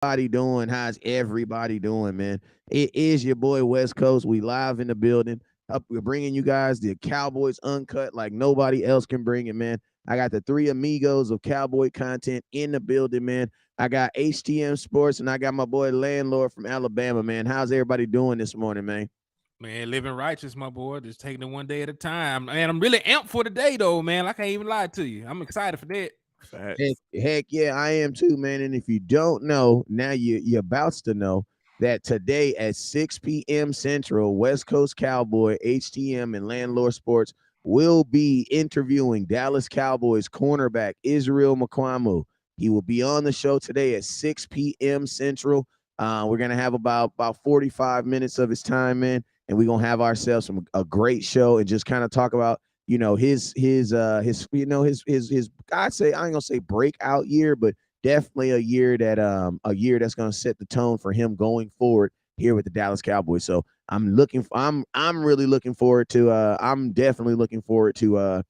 doing? How's everybody doing, man? It is your boy West Coast. We live in the building. We're bringing you guys the Cowboys uncut like nobody else can bring it, man. I got the three amigos of cowboy content in the building, man. I got HTM Sports and I got my boy Landlord from Alabama, man. How's everybody doing this morning, man? Man, living righteous, my boy. Just taking it one day at a time. And I'm really amped for the day, though, man. I can't even lie to you. I'm excited for that. Heck yeah, I am too, man. And if you don't know, now you're about to know that today at 6 p.m. Central, West Coast Cowboy, HTM, and Landlord Sports will be interviewing Dallas Cowboys cornerback Israel Mukuamu. He will be on the show today at 6 p.m. Central. We're gonna have about 45 minutes of his time, man, and we're gonna have ourselves a great show and just kind of talk about his I'd say I ain't gonna say breakout year, but definitely a year that's gonna set the tone for him going forward here with the Dallas Cowboys. So I'm really looking forward to I'm definitely looking forward to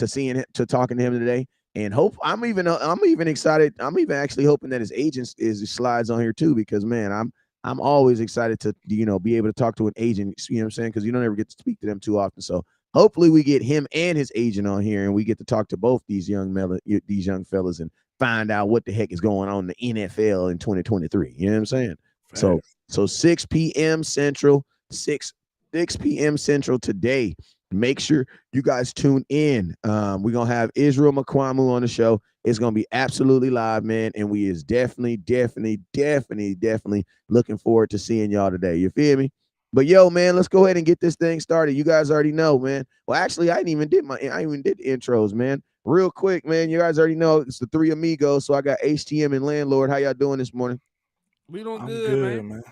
seeing to talking to him today. And I'm even excited. I'm even actually hoping that his agent is slides on here too, because man, I'm always excited to be able to talk to an agent, you know what I'm saying? Because you don't ever get to speak to them too often. So hopefully we get him and his agent on here and we get to talk to both these young fellas and find out what the heck is going on in the NFL in 2023. You know what I'm saying? So 6 p.m. Central, 6 p.m. Central today. Make sure you guys tune in. We're gonna have Israel Mukuamu on the show. It's gonna be absolutely live, man. And we is definitely looking forward to seeing y'all today. You feel me? But yo, man, let's go ahead and get this thing started. You guys already know, man. Well, actually, I even did the intros, man. Real quick, man. You guys already know it's the three amigos. So I got HTM and Landlord. How y'all doing this morning? We doing I'm good, good, man. man.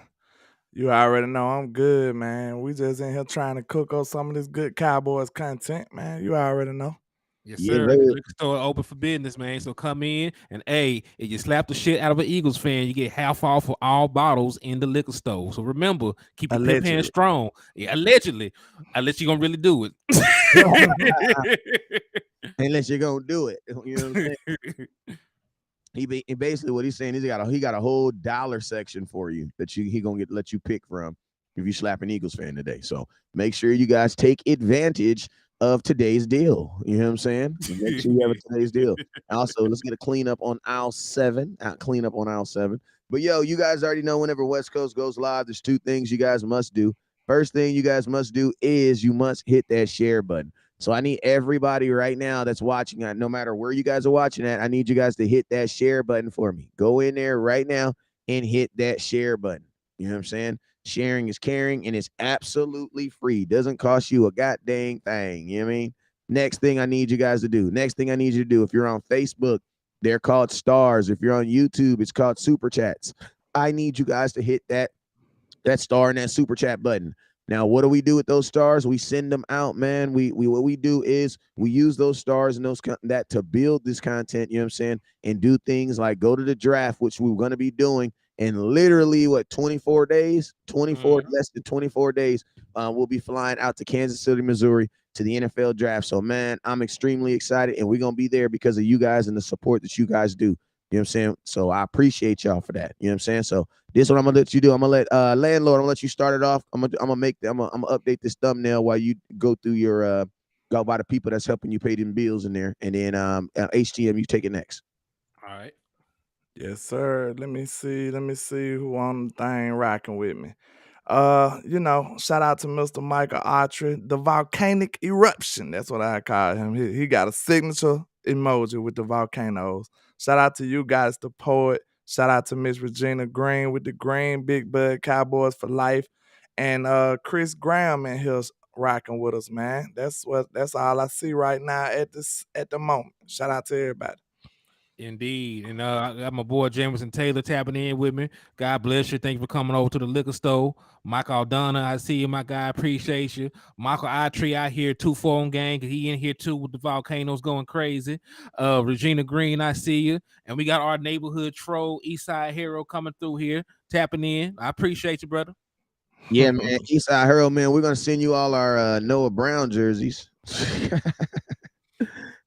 You already know I'm good, man. We just in here trying to cook up some of this good Cowboys content, man. You already know. Yes, Yeah, sir. The liquor store open for business, man. So come in and hey, if you slap the shit out of an Eagles fan, you get half off for all bottles in the liquor store. So remember, keep your pimp hand Allegedly. strong. Yeah, allegedly, unless you're gonna really do it. unless you're gonna do it. You know what I'm saying? Basically what he's saying is he got a whole dollar section for you that he gonna let you pick from if you slap an Eagles fan today. So make sure you guys take advantage of today's deal. You know what I'm saying? Make sure you have today's deal. Also, let's get a cleanup on aisle 7. Clean up on aisle 7. But yo, you guys already know whenever West Coast goes live, there's two things you guys must do. First thing you guys must do is you must hit that share button. So I need everybody right now that's watching, no matter where you guys are watching at, I need you guys to hit that share button for me. Go in there right now and hit that share button. You know what I'm saying? Sharing is caring and it's absolutely free. Doesn't cost you a goddamn thing. You know what I mean? Next thing I need you guys to do. Next thing I need you to do. If you're on Facebook, they're called stars. If you're on YouTube, it's called super chats. I need you guys to hit that star and that super chat button. Now, what do we do with those stars? We send them out, man. We what we do is we use those stars and that to build this content, you know what I'm saying, and do things like go to the draft, which we're going to be doing in literally 24 days, 24 less than 24 days. We'll be flying out to Kansas City, Missouri to the NFL draft. So, man, I'm extremely excited, and we're going to be there because of you guys and the support that you guys do. You know what I'm saying? So I appreciate y'all for that. You know what I'm saying? So this is what I'm gonna let you do. I'm gonna let Landlord, I'm gonna let you start it off. I'm gonna update this thumbnail while you go through your go by the people that's helping you pay them bills in there. And then HTM, you take it next. All right. Yes, sir. Let me see. Let me see who on the thing rocking with me. Shout out to Mr. Michael Autry, the volcanic eruption. That's what I call him. He got a signature emoji with the volcanoes. Shout out to you guys, the poet. Shout out to Miss Regina Green with the green, Big Bud Cowboys for life. And Chris Graham in here rocking with us, man. That's all I see right now at the moment. Shout out to everybody. Indeed. And I got my boy Jameson Taylor tapping in with me. God bless you. Thank you for coming over to the liquor store. Michael Aldana, I see you, my guy. Appreciate you. Michael Itree out here, 2-phone gang, because he in here too with the volcanoes going crazy. Regina Green, I see you. And we got our neighborhood troll, Eastside Hero, coming through here, tapping in. I appreciate you, brother. Yeah, man. Eastside Harold, man. We're gonna send you all our Noah Brown jerseys.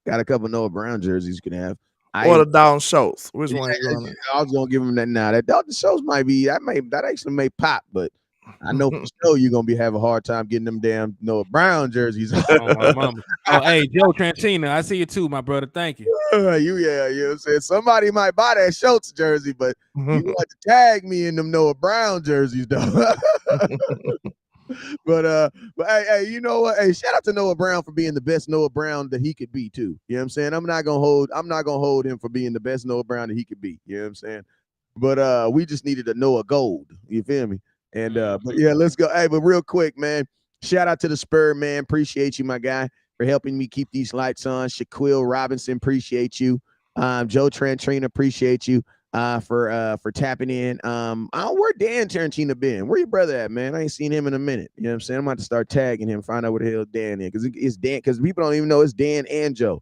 Got a couple Noah Brown jerseys you can have. Or the Dalton Schultz? Which one you Yeah, gonna? I was gonna give him that now. That Dalton Schultz might be that actually may pop, but I know for sure you're gonna be having a hard time getting them damn Noah Brown jerseys. Oh, my mama. Oh, hey, Joe Trantina, I see you too, my brother. Thank you. You know what I'm saying? Somebody might buy that Schultz jersey, but you want to tag me in them Noah Brown jerseys, though. But hey, you know what? Hey, shout out to Noah Brown for being the best Noah Brown that he could be too. You know what I'm saying? I'm not gonna hold him for being the best Noah Brown that he could be. You know what I'm saying? But we just needed a Noah Gold. You feel me? And but yeah, let's go. Hey, but real quick, man. Shout out to the Spur, man. Appreciate you, my guy, for helping me keep these lights on. Shaquille Robinson, appreciate you. Joe Trantrina, appreciate you for tapping in. Where Dan Tarantino been? Where your brother at, man? I ain't seen him in a minute. You know what I'm saying? I'm about to start tagging him, find out where the hell Dan is, because it's Dan, because people don't even know it's Dan and Joe.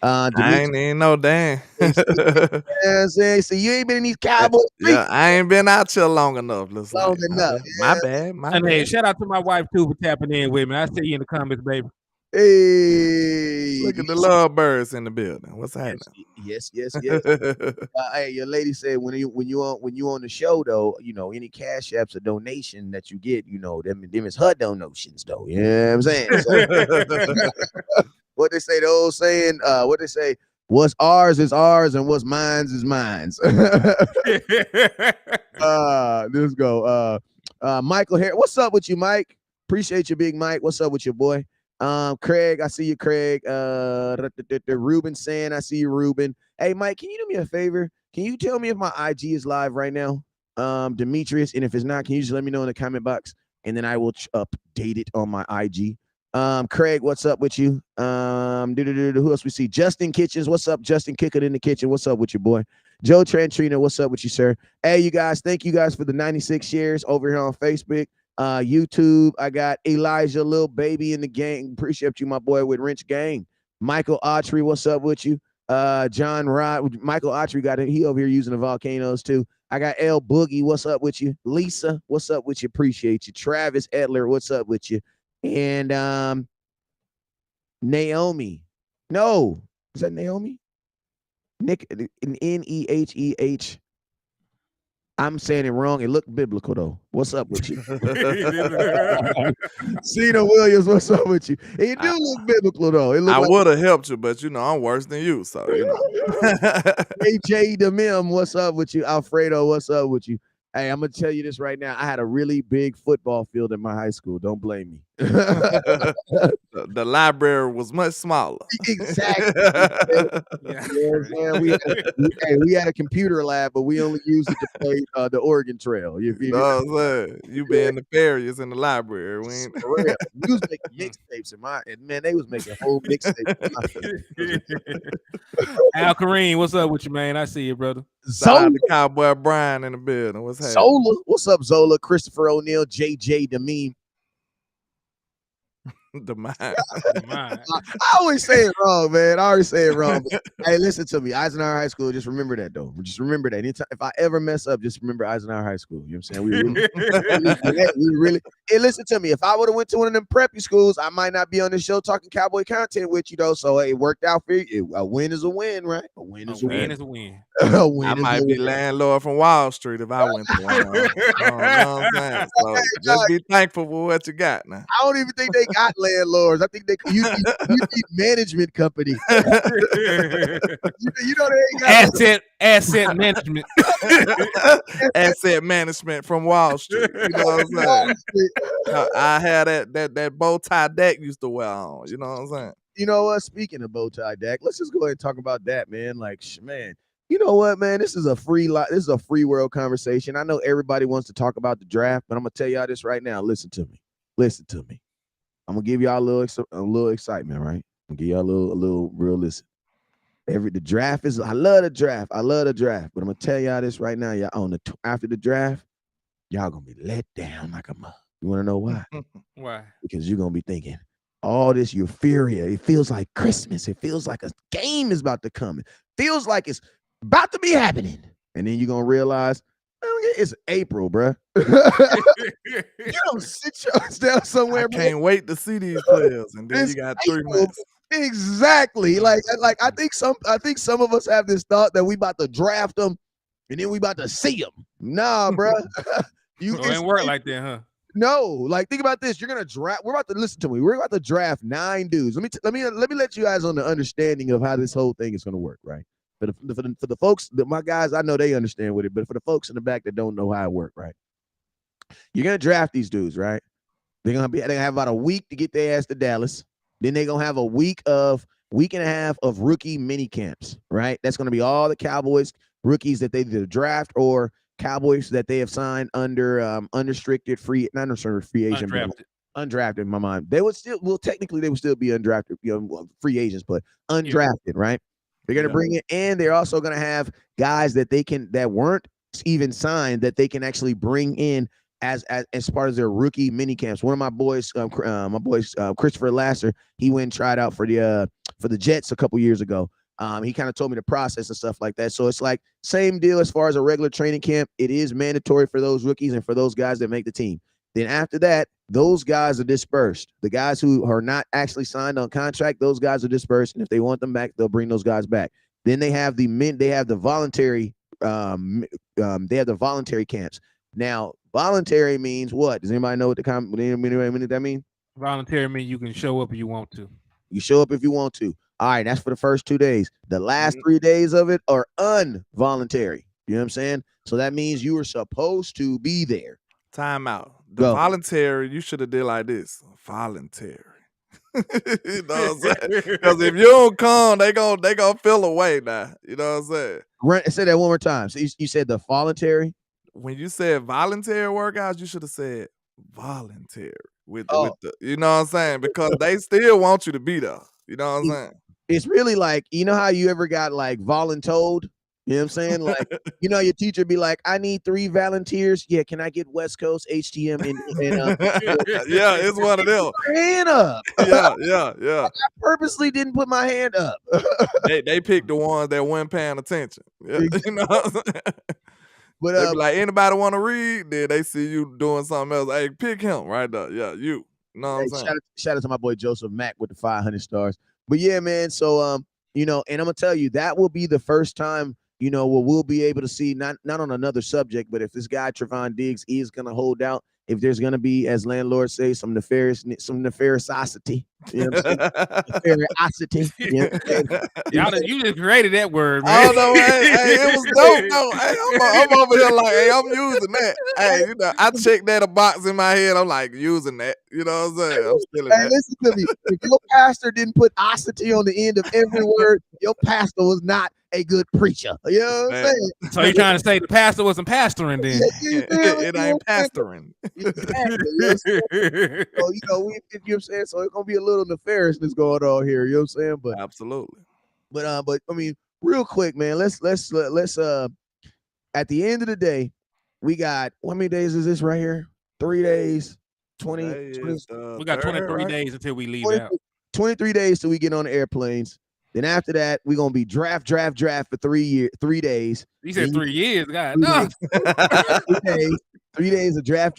I ain't even know Dan. You know what I'm saying? So you ain't been in these Cowboy streets Yeah, I ain't been out here long enough. Looks long like enough. my bad. My And hey, bad. shout out to my wife too for tapping in with me. I see you in the comments, baby. Hey, Look at the lovebirds in the building. What's happening? yes. Hey, your lady said when you on the show though, you know, any cash apps or donation that you get, you know, them is her donations though. You know what I'm saying? So, what they say, the old saying, what they say, what's ours is ours and what's mine's is mine's. Let's go. Michael here. What's up with you, Mike? Appreciate you, Big Mike. What's up with your boy? Craig, I see you, Craig. Ruben saying, I see you, Ruben. Hey, Mike, can you do me a favor? Can you tell me if my IG is live right now? Demetrius, and if it's not, can you just let me know in the comment box, and then I will update it on my IG. Craig, what's up with you? Who else we see? Justin Kitchens, what's up? Justin Kicker in the kitchen, what's up with your boy? Joe Trantrina, what's up with you, sir? Hey, you guys, thank you guys for the 96 shares over here on Facebook. YouTube, I got Elijah, little baby in the gang. Appreciate you, my boy, with Wrench Gang. Michael Autry, what's up with you? John Rod, Michael Autry got it. He over here using the volcanoes too. I got L Boogie, what's up with you? Lisa, what's up with you? Appreciate you. Travis Edler, what's up with you? And Naomi. No, is that Naomi? Nick, Neheh. I'm saying it wrong. It looked biblical though. What's up with you? Cena Williams, what's up with you? It do look biblical though. I would have helped you, but you know I'm worse than you, so you know. AJ Demim, what's up with you? Alfredo, what's up with you? Hey, I'm gonna tell you this right now. I had a really big football field in my high school. Don't blame me. The library was much smaller. Exactly. Yeah. You know we had a computer lab, but we only used it to play the Oregon Trail. You know what I'm saying? You being nefarious in the library. We ain't... For real. We was making mixtapes man, they was making whole mixtapes. Al Kareem, what's up with you, man? I see you, brother. Zola, the Cowboy Brian in the building. What's happening? Zola, what's up, Zola? Christopher O'Neal, JJ the meme. The mind. I always say it wrong, man. I always say it wrong. Hey, listen to me. Eisenhower High School. Just remember that, though. Just remember that. Anytime, if I ever mess up, just remember Eisenhower High School. You know what I'm saying? We really. Hey, listen to me. If I would have went to one of them preppy schools, I might not be on this show talking cowboy content with you, though. So it worked out for you. A win is a win, right? A win is a win. Is a win. A win I might be landlord from Wall Street if I went to one. You know what I'm saying? So just be thankful for what you got now. I don't even think they got landlords. I think you need management company. You know they ain't got asset management. Asset management from Wall Street. You know what I'm saying? I had that bow tie deck used to wear on. You know what I'm saying? You know what? Speaking of bow tie deck, let's just go ahead and talk about that, man. Like, man, you know what, man? This is a free world conversation. I know everybody wants to talk about the draft, but I'm gonna tell y'all this right now. Listen to me. I'm gonna give y'all a little excitement, right? I'm gonna give y'all a little real listen. The draft is. I love the draft, but I'm gonna tell y'all this right now. Y'all after the draft, y'all gonna be let down like a mug. You wanna know why? Why? Because you're gonna be thinking all this euphoria. It feels like Christmas. It feels like a game is about to come. It feels like it's about to be happening, and then you're gonna realize. It's April, bro. You don't sit yours down somewhere. I can't wait to see these players, and then you got 3 months. Exactly. Like I think some of us have this thought that we about to draft them and then we about to see them. Nah, bro. It ain't work like that, huh? No, like think about this. You're gonna draft. We're about to listen to me. We're about to draft 9 dudes. Let me let you guys on the understanding of how this whole thing is gonna work, right? For the folks, my guys, I know they understand with it, but for the folks in the back that don't know how it works, right? You're gonna draft these dudes, right? They're gonna have about a week to get their ass to Dallas. Then they're gonna have a week and a half of rookie mini camps, right? That's gonna be all the Cowboys rookies that they either draft or Cowboys that they have signed under unrestricted free, not unrestricted free agent, undrafted in my mind. They would still, technically they would still be undrafted, free agents, but undrafted, right? They're gonna bring it, and they're also gonna have guys that weren't even signed that they can actually bring in as part of their rookie mini camps. One of my boys, Christopher Lasser, he went and tried out for the Jets a couple years ago. He kind of told me the process and stuff like that. So it's like same deal as far as a regular training camp. It is mandatory for those rookies and for those guys that make the team. Then after that, those guys are dispersed. The guys who are not actually signed on contract, those guys are dispersed. And if they want them back, they'll bring those guys back. Then they have the voluntary, camps. Now, voluntary means what? Does anybody know what that means? Voluntary means you can show up if you want to. You show up if you want to. All right, that's for the first 2 days. The last 3 days of it are involuntary. You know what I'm saying? So that means you were supposed to be there. Time out. The voluntary, you should have did like this. Voluntary. You know what I'm saying? Because if you don't come, they gonna feel away now. You know what I'm saying? Say that one more time. So you said the voluntary? When you said voluntary workouts, you should have said voluntary with the, you know what I'm saying? Because they still want you to be there. You know what I'm saying? It's really like, you know how you ever got like voluntold? You know what I'm saying? Like, your teacher be like, I need 3 volunteers. Yeah, can I get West Coast, HTM, and yeah, it's one of them. Put your hand up. Yeah. I purposely didn't put my hand up. they picked the ones that weren't paying attention. Yeah, you know what I'm saying? But they be like, anybody want to read? Then they see you doing something else. Hey, pick him right there. Yeah, you. Know what I'm saying? Shout out to my boy Joseph Mack with the 500 stars. But yeah, man. So and I'm gonna tell you, that will be the first time, where we'll be able to see, not on another subject, but if this guy Trevon Diggs is gonna hold out, if there's gonna be, as landlords say, some nefariousity. You know what I'm saying? Nefariosity. You just created that word, man. I don't know, hey, it was dope though. Hey, I'm over here like, hey, I'm using that. Hey, I checked that a box in my head. I'm like using that. You know what I'm saying? I'm stealing that. Listen to me. If your pastor didn't put osity on the end of every word, your pastor was not a good preacher. You know what I'm saying? So you're trying to say the pastor wasn't pastoring then? It ain't pastoring. Exactly. So, you know what I'm saying? So it's gonna be a little nefariousness going on here. You know what I'm saying? But absolutely. But I mean, real quick, man. Let's at the end of the day, we got, how many days is this right here? 3 days. 20. We got 23 days until we leave out. 23 days till we get on the airplanes. Then after that, we're gonna be draft for 3 days. You said 3 years, God. 3 days of draft.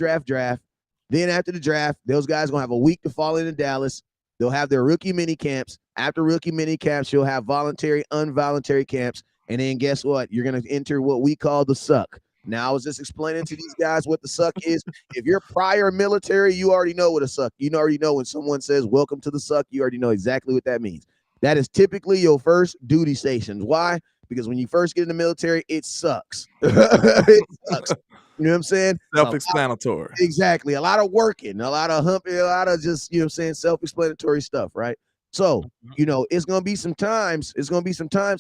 Then after the draft, those guys gonna have a week to fall into Dallas. They'll have their rookie mini camps. After rookie mini camps, you'll have voluntary, involuntary camps. And then guess what? You're gonna enter what we call the suck. Now, I was just explaining to these guys what the suck is. If you're prior military, you already know what a suck. You already know when someone says welcome to the suck, you already know exactly what that means. That is typically your first duty station. Why? Because when you first get in the military, it sucks. It sucks. You know what I'm saying? Self-explanatory. Exactly. A lot of working, a lot of humping, a lot of just, you know what I'm saying, self-explanatory stuff, right? So, it's going to be some times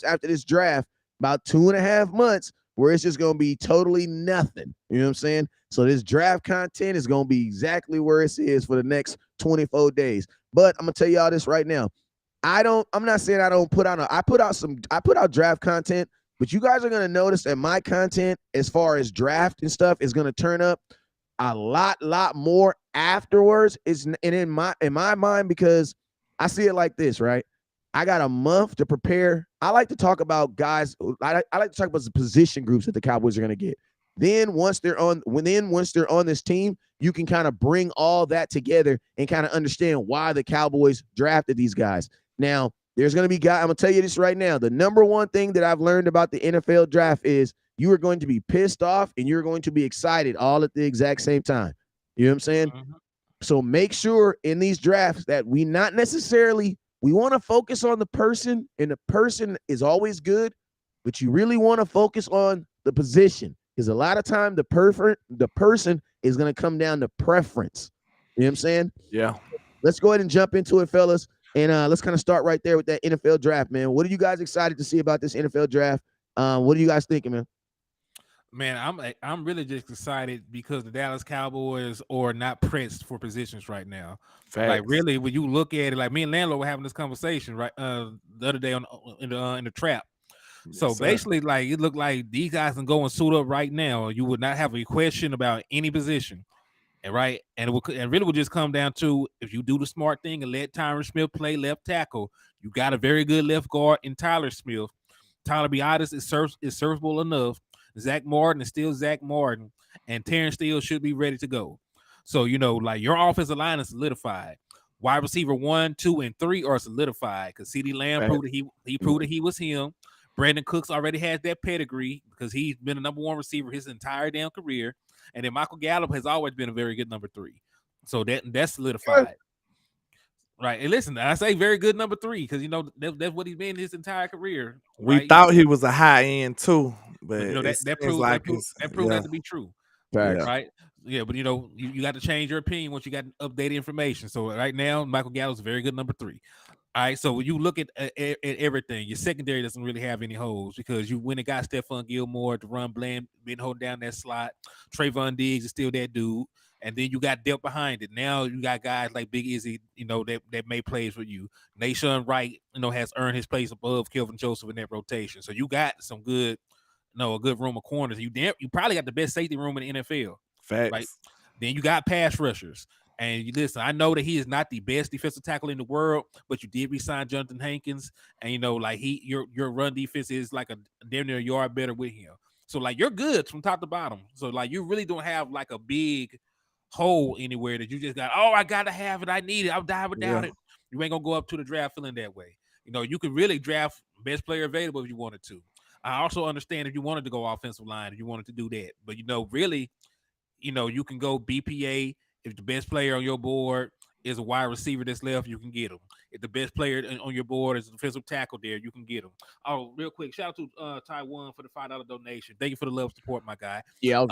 after this draft, about 2.5 months, where it's just going to be totally nothing. You know what I'm saying? So this draft content is going to be exactly where it is for the next 24 days. But I'm going to tell y'all this right now. I'm not saying I don't put out I put out draft content, but you guys are going to notice that my content as far as draft and stuff is going to turn up a lot more afterwards. In my mind, because I see it like this, right? I got a month to prepare. I like to talk about guys. I like to talk about the position groups that the Cowboys are going to get. Then once they're on this team, you can kind of bring all that together and kind of understand why the Cowboys drafted these guys. Now, there's going to be guys. I'm going to tell you this right now. The number one thing that I've learned about the NFL draft is you are going to be pissed off and you're going to be excited all at the exact same time. You know what I'm saying? Mhm. So make sure in these drafts that we not necessarily, we want to focus on the person, and the person is always good, but you really want to focus on the position, because a lot of time the person is going to come down to preference. You know what I'm saying? Yeah. Let's go ahead and jump into it, fellas. And let's kind of start right there with that NFL draft, man. What are you guys excited to see about this NFL draft? What are you guys thinking, man? Man, I'm really just excited because the Dallas Cowboys are not pressed for positions right now. Facts. Like really, when you look at it, like me and Landlord were having this conversation right the other day in the trap. So Yes, sir. basically, like it looked like these guys can go and suit up right now. You would not have a question about any position, and right, and it really would just come down to if you do the smart thing and let Tyron Smith play left tackle, you got a very good left guard in Tyler Smith. Tyler, be honest, is serviceable enough. Zach Martin is still Zach Martin, and Terrence Steele should be ready to go. So, like your offensive line is solidified. Wide receiver 1, 2, and 3 are solidified because CeeDee Lamb proved that he proved that he was him. Brandon Cooks already has that pedigree because he's been a number 1 receiver his entire damn career. And then Michael Gallup has always been a very good number 3. So that's solidified. Right. And listen, I say very good number 3 because that's what he's been his entire career. We right? thought he was a high end too, but that proved that to be true. Facts. Right. Yeah, but you got to change your opinion once you got updated information. So right now, Michael Gallup's a very good number 3. All right, so when you look at everything, your secondary doesn't really have any holes because you went and got Stephon Gilmore to run Bland, been holding down that slot. Trayvon Diggs is still that dude. And then you got depth behind it. Now you got guys like Big Izzy, that made plays for you. Nation Wright, has earned his place above Kelvin Joseph in that rotation. So you got some good, a good room of corners. You probably got the best safety room in the NFL. Facts. Right? Then you got pass rushers. And you listen, I know that he is not the best defensive tackle in the world, but you did resign Jonathan Hankins, and your run defense is like a damn near a yard better with him. So like you're good from top to bottom. So like you really don't have like a big hole anywhere that you just got. Oh, I gotta have it. I need it. I'll die without it. You ain't gonna go up to the draft feeling that way. You could really draft best player available if you wanted to. I also understand if you wanted to go offensive line, if you wanted to do that, but really, you can go BPA. If the best player on your board is a wide receiver that's left, you can get him. If the best player on your board is a defensive tackle there, you can get him. Oh, real quick, shout out to Taiwan for the $5 donation. Thank you for the love support, my guy. Yeah,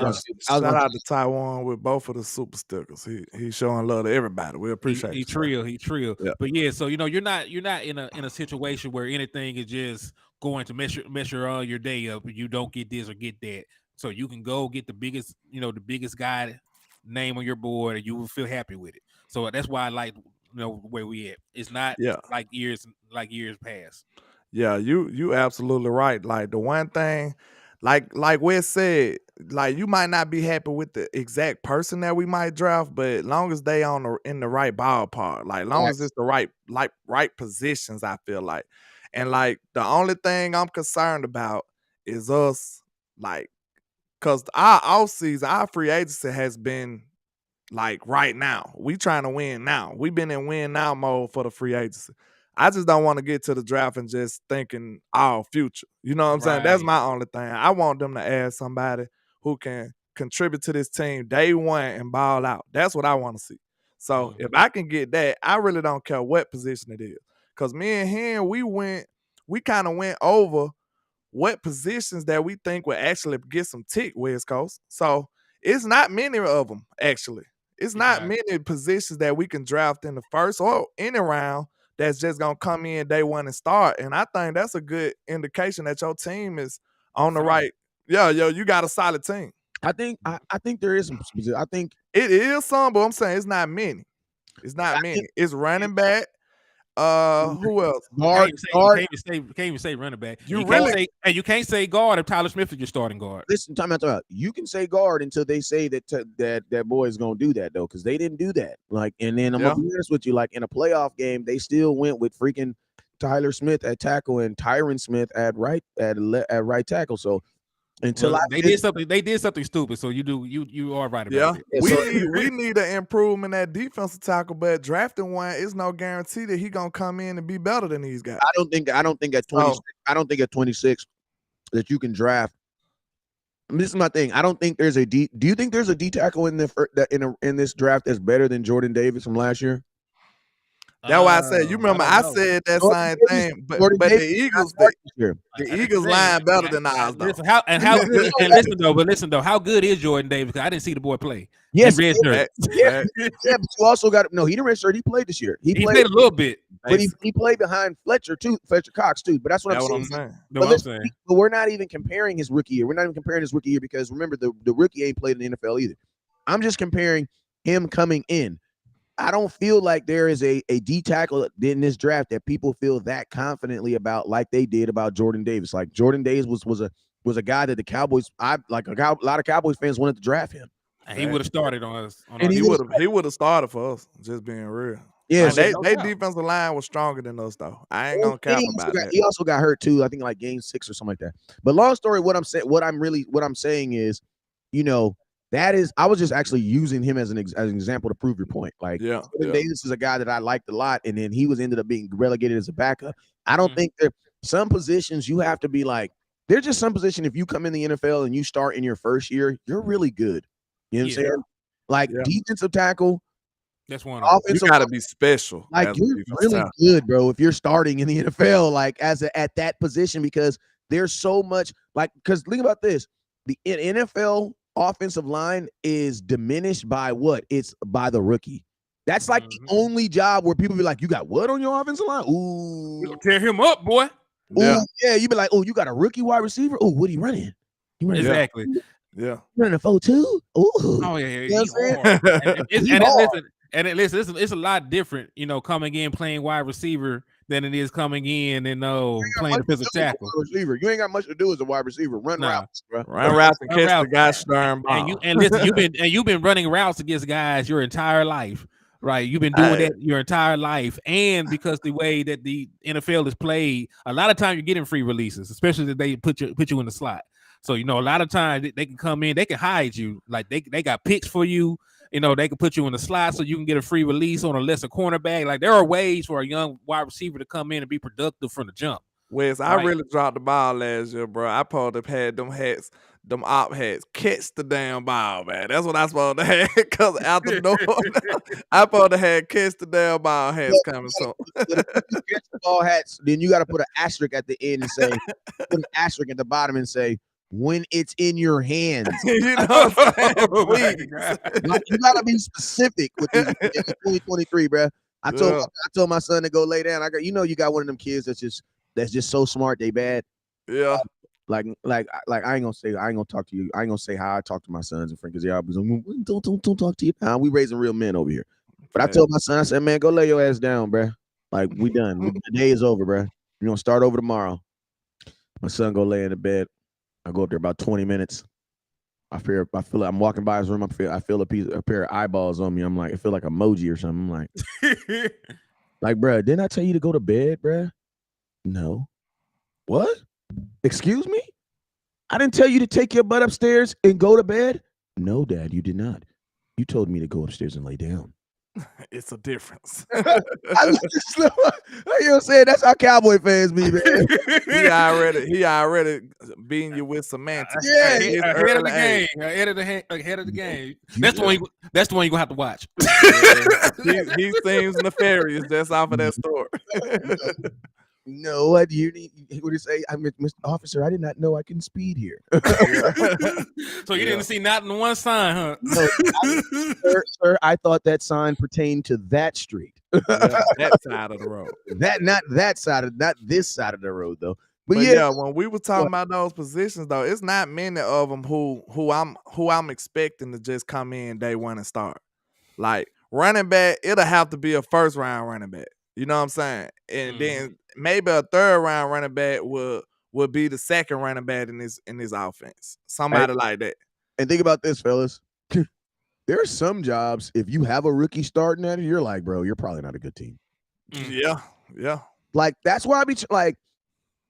shout out to Taiwan with both of the super stickers. He's showing love to everybody. We appreciate He trill. Yeah. But yeah, so you're not in a situation where anything is just going to mess your day up and you don't get this or get that. So you can go get the biggest guy name on your board and you will feel happy with it. So that's why I like where we at. It's not like years past. Yeah, you absolutely right. Like the one thing, like Wes said, like you might not be happy with the exact person that we might draft, but long as they in the right ballpark, like long as it's the right positions, I feel like. And like the only thing I'm concerned about is us, like, cause our offseason, our free agency has been like right now. We trying to win now. We've been in win now mode for the free agency. I just don't want to get to the draft and just thinking our future. You know what I'm saying? That's my only thing. I want them to add somebody who can contribute to this team day one and ball out. That's what I want to see. So if I can get that, I really don't care what position it is. Because me and him, we kind of went over what positions that we think will actually get some tick, West Coast. So it's not many of them, actually. It's not many positions that we can draft in the first or any round that's just going to come in day one and start. And I think that's a good indication that your team is on the right. Yeah, you got a solid team. I think there is some. I think it is some, but I'm saying it's not many. It's not many. It's running back. Who else? Guard. Can't even say running back. You can't say guard if Tyler Smith is your starting guard. Listen, time out. You can say guard until they say that boy is gonna do that though, because they didn't do that. Like, and then I'm gonna be honest with you, like in a playoff game, they still went with freaking Tyler Smith at tackle and Tyron Smith at right tackle. So until Well, they did something stupid. So you are right about it. Yeah, we need an improvement at defensive tackle, but drafting one is no guarantee that he gonna come in and be better than these guys. I don't think at 26, I don't think at 26 that you can draft. This is my thing. I don't think there's a D. Do you think there's a D tackle in in this draft that's better than Jordan Davis from last year? That's why I said. You remember I said that same thing, but the Eagles, the Eagles line better than ours though. Listen, listen though, how good is Jordan Davis? Because I didn't see the boy play. Yes, yeah, but you also got no. He didn't redshirt. He played this year. He played a little bit, but he played behind Fletcher Cox too. But that's what I'm saying. But we're not even comparing his rookie year. We're not even comparing his rookie year because remember the rookie ain't played in the NFL either. I'm just comparing him coming in. I don't feel like there is a D tackle in this draft that people feel that confidently about, like they did about Jordan Davis. Like Jordan Davis was a guy that the Cowboys, a lot of Cowboys fans wanted to draft him. And he would have started on us. He would have started for us. Just being real. Yeah, they defensive line was stronger than us though. I ain't gonna cap about that. He also got hurt too. I think like game 6 or something like that. But long story, what I'm saying is, that is, I was just actually using him as an example to prove your point. Like, Davis is a guy that I liked a lot, and then he ended up being relegated as a backup. I don't think there some positions you have to be like. There's just some position if you come in the NFL and you start in your first year, you're really good. You know what I'm saying? Like defensive tackle. That's one. You gotta be special. Like you're really good, bro. If you're starting in the NFL, like at that position, because there's so much. Like, because think about this: the NFL offensive line is diminished by what? It's by the rookie. That's like the only job where people be like, "You got what on your offensive line? Ooh, we'll tear him up, boy." Yeah, you be like, "Oh, you got a rookie wide receiver? Oh, what are you running? Exactly. Yeah, running a 4.2? Ooh, oh yeah, you know listen, it's a lot different, coming in playing wide receiver than it is coming in and playing defensive tackle. Receiver, you ain't got much to do as a wide receiver. Run routes, bro. Run routes and catch the guy stern ball. And listen, you've been running routes against guys your entire life, right? You've been doing that your entire life, and because the way that the NFL is played, a lot of times you're getting free releases, especially if they put you in the slot. So, a lot of times they can come in, they can hide you. Like they got picks for you. They can put you in the slot so you can get a free release on a lesser cornerback. Like there are ways for a young wide receiver to come in and be productive from the jump. Wes, I really dropped the ball last year, bro. I supposed to have had them op hats, catch the damn ball, man. That's what I supposed to have. Because out the door, I supposed to have catch the damn ball hats coming soon. Catch the ball hats, then you got to put an asterisk at the end and say, put an asterisk at the bottom and say, when it's in your hands. You know what I'm saying? Please. You gotta be specific with this 2023, bro. I told my son to go lay down. You got one of them kids that's just so smart they bad. Yeah. Like I ain't gonna talk to you. I ain't gonna say how I talk to my sons and friends because don't talk to you. We raising real men over here. But I told my son, I said, man, go lay your ass down, bro. Like we done. The day is over, bro. We're gonna start over tomorrow. My son go lay in the bed. I go up there about 20 minutes. I feel like I'm walking by his room. I feel a pair of eyeballs on me. I'm like, I feel like emoji or something. I'm like, bro, didn't I tell you to go to bed, bro? No. What? Excuse me? I didn't tell you to take your butt upstairs and go to bed? No, Dad, you did not. You told me to go upstairs and lay down. It's a difference. You know what I'm saying? That's how Cowboy fans be, man. he already beating you with semantics. Yeah, ahead of the game. That's the one you're gonna have to watch. He seems nefarious just off of that story. No, what do you need? What do you say? I'm Mr. Officer. I did not know I can speed here. So you didn't see not in one sign, huh? No, sir, I thought that sign pertained to that street. That side of the road. Not this side of the road, though. But when we were talking about those positions, though, it's not many of them who I'm expecting to just come in day one and start. Like running back, it'll have to be a first round running back. You know what I'm saying? And then maybe a third round running back would be the second running back in this offense. Somebody like that. And think about this, fellas. There are some jobs, if you have a rookie starting at it, you're like, bro, you're probably not a good team. Yeah. Like, that's why I be like,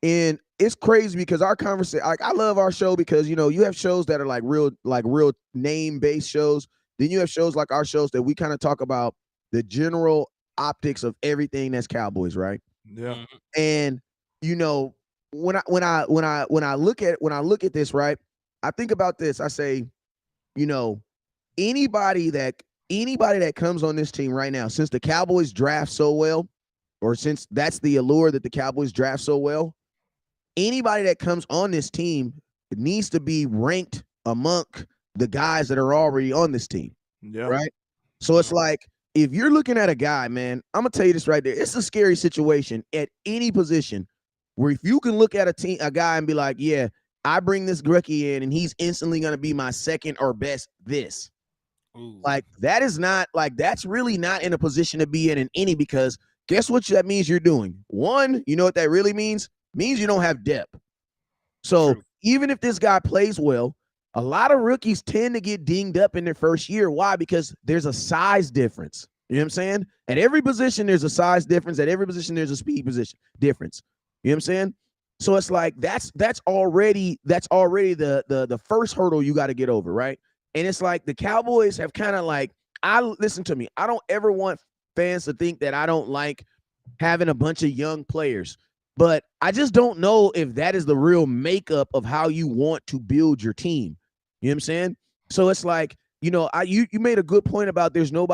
and it's crazy because our conversation, like I love our show because you have shows that are like real name based shows. Then you have shows like our shows that we kind of talk about the general optics of everything that's Cowboys, right? Yeah. And when I look at this, right, I think about this. I say, anybody that comes on this team right now, since the Cowboys draft so well, or since that's the allure that the Cowboys draft so well, anybody that comes on this team needs to be ranked among the guys that are already on this team. Yeah. Right. So it's like, if you're looking at a guy, man, I'm gonna tell you this right there. It's a scary situation at any position where if you can look at a guy and be like, yeah, I bring this rookie in and he's instantly gonna be my second or best this. Ooh. Like that is not like that's really not in a position to be in any, because guess what that means you're doing? One, you know what that really means? Means you don't have depth. So even if this guy plays well, a lot of rookies tend to get dinged up in their first year. Why? Because there's a size difference. You know what I'm saying? At every position, there's a size difference. At every position, there's a speed position difference. You know what I'm saying? So it's like that's already the first hurdle you got to get over, right? And it's like the Cowboys have kind of like, listen to me. I don't ever want fans to think that I don't like having a bunch of young players. But I just don't know if that is the real makeup of how you want to build your team. You know what I'm saying? So it's like, you made a good point about there's no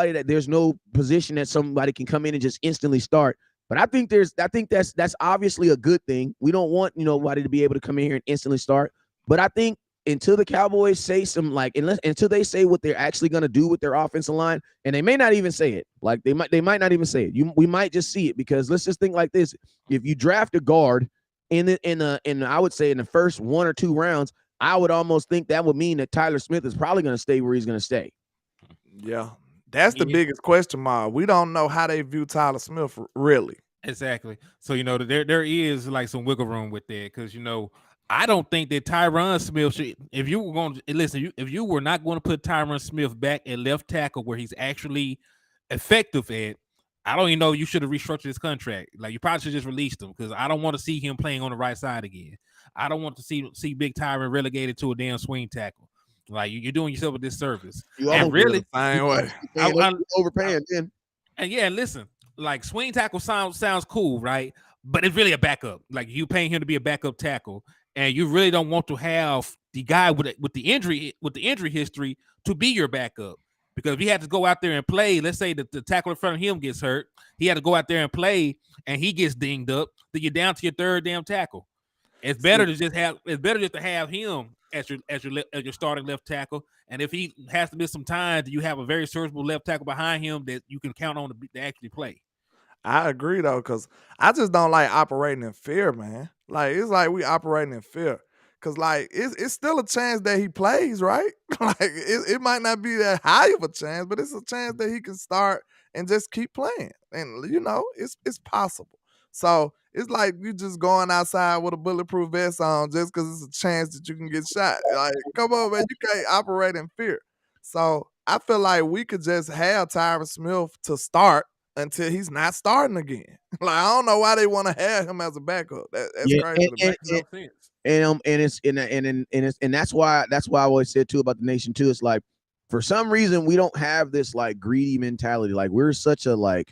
position that somebody can come in and just instantly start. But I think that's obviously a good thing. We don't want nobody to be able to come in here and instantly start. But I think until the Cowboys say until they say what they're actually going to do with their offensive line, and they may not even say it. Like they might not even say it. We might just see it, because let's just think like this: if you draft a guard in I would say in the first 1 or 2 rounds, I would almost think that would mean that Tyler Smith is probably going to stay where he's going to stay. Yeah, that's the biggest question mark. We don't know how they view Tyler Smith really. Exactly. So there is like some wiggle room with that, because I don't think that Tyron Smith should. If you were going to listen, if you were not going to put Tyron Smith back at left tackle where he's actually effective at, I don't even know you should have restructured his contract. Like, you probably should just release him, because I don't want to see him playing on the right side again. I don't want to see Big Tyron relegated to a damn swing tackle. Like, you're doing yourself a disservice. And really, overpaying then. And yeah, listen, like swing tackle sounds cool, right? But it's really a backup. Like, you paying him to be a backup tackle, and you really don't want to have the guy with the injury history to be your backup. Because if he had to go out there and play, let's say that the tackle in front of him gets hurt, he had to go out there and play, and he gets dinged up, then you're down to your third damn tackle. It's better just to have him as your starting left tackle. And if he has to miss some time, you have a very serviceable left tackle behind him that you can count on to actually play. I agree though, because I just don't like operating in fear, man. Like, it's like we operating in fear. Cause like it's still a chance that he plays, right? Like it might not be that high of a chance, but it's a chance that he can start and just keep playing. And it's possible. So it's like you just going outside with a bulletproof vest on just because it's a chance that you can get shot. Like, come on, man, you can't operate in fear. So I feel like we could just have Tyron Smith to start until he's not starting again. Like, I don't know why they want to have him as a backup. That's crazy. It makes no sense. And that's why I always said too about the nation too. It's like, for some reason we don't have this like greedy mentality. Like, we're such a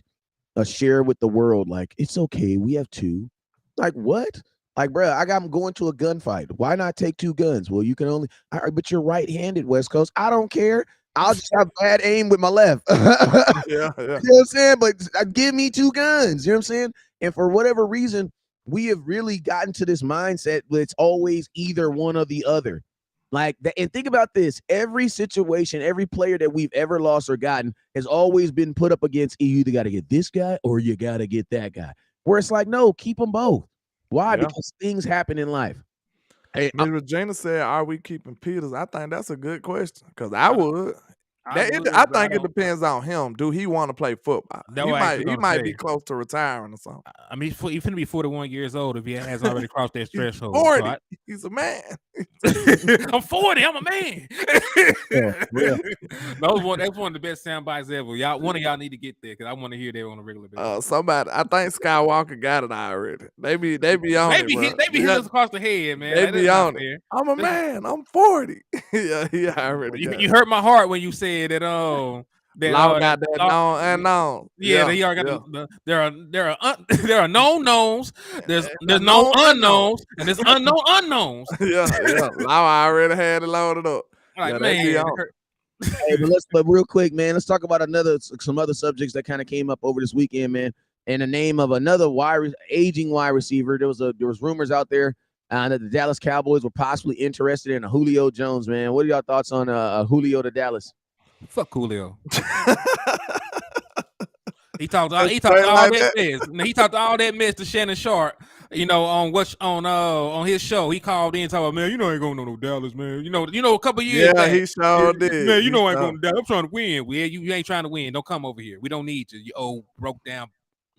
share with the world. Like, it's okay, we have 2. Like, what? Like, bro, I'm going to a gunfight. Why not take 2 guns? Well, you can only. But you're right-handed, West Coast. I don't care. I'll just have bad aim with my left. Yeah. You know what I'm saying? But give me 2 guns. You know what I'm saying? And for whatever reason, we have really gotten to this mindset where it's always either one or the other. Like that. And think about this: every situation, every player that we've ever lost or gotten has always been put up against, you either got to get this guy or you got to get that guy. Where it's like, no, keep them both. Why? Yeah. Because things happen in life. Hey, Ms. Regina said, are we keeping Peters? I think that's a good question, because I would. I would, I but I think it don't. depends on him. Do he want to play football? That's what I actually He gonna might be say. close to retiring or something. I mean, he's finna be 41 years old if he has already crossed that He's threshold. 40. He's a man. I'm 40. I'm a man. Yeah, real. That's one of the best sound bites ever. One of y'all need to get there because I want to hear that on a regular basis. Somebody, I think Skywalker got it already. They be on it, bro. They be hitting us across the head, man. They Like, be that's not on it. fair. I'm a man. I'm 40. Yeah, he already got You it. hurt my heart when you said that. Law got that known and known. Yeah, he already got there are known knowns. There's known unknowns, and there's unknown unknowns. Yeah. Law already had it loaded up. Like, Yeah, man, they be on. Hey, but real quick, man, let's talk about some other subjects that kind of came up over this weekend, man. In the name of another aging wide receiver, there was rumors out there that the Dallas Cowboys were possibly interested in a Julio Jones, man. What are y'all thoughts on Julio to Dallas? Fuck Julio. He talked all Straight that like mess. He talked all that mess to Shannon Sharp. On his show, he called in and talking about, man, I ain't going to no Dallas, man. A couple years back. He sure did. Man, I ain't going to Dallas. I'm trying to win. Well, you ain't trying to win. Don't come over here. We don't need you. You old broke down.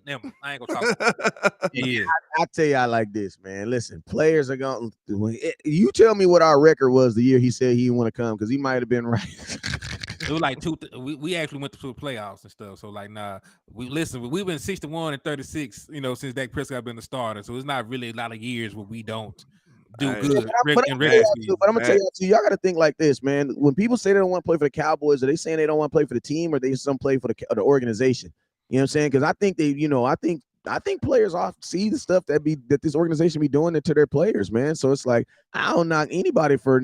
Never. I ain't gonna talk. Yeah. I tell you, I like this, man. Listen, players are going. You tell me what our record was the year he said he didn't want to come, because he might have been right. It was like we actually went to the playoffs and stuff. So like, nah, we've been 61-36, since Dak Prescott been the starter. So it's not really a lot of years where we don't do good. But I'm gonna tell y'all too, y'all gotta think like this, man. When people say they don't want to play for the Cowboys, are they saying they don't want to play for the team, or they just don't play for the organization? You know what I'm saying? Because I think I think players often see the stuff that this organization be doing it to their players, man. So it's like, I don't knock anybody for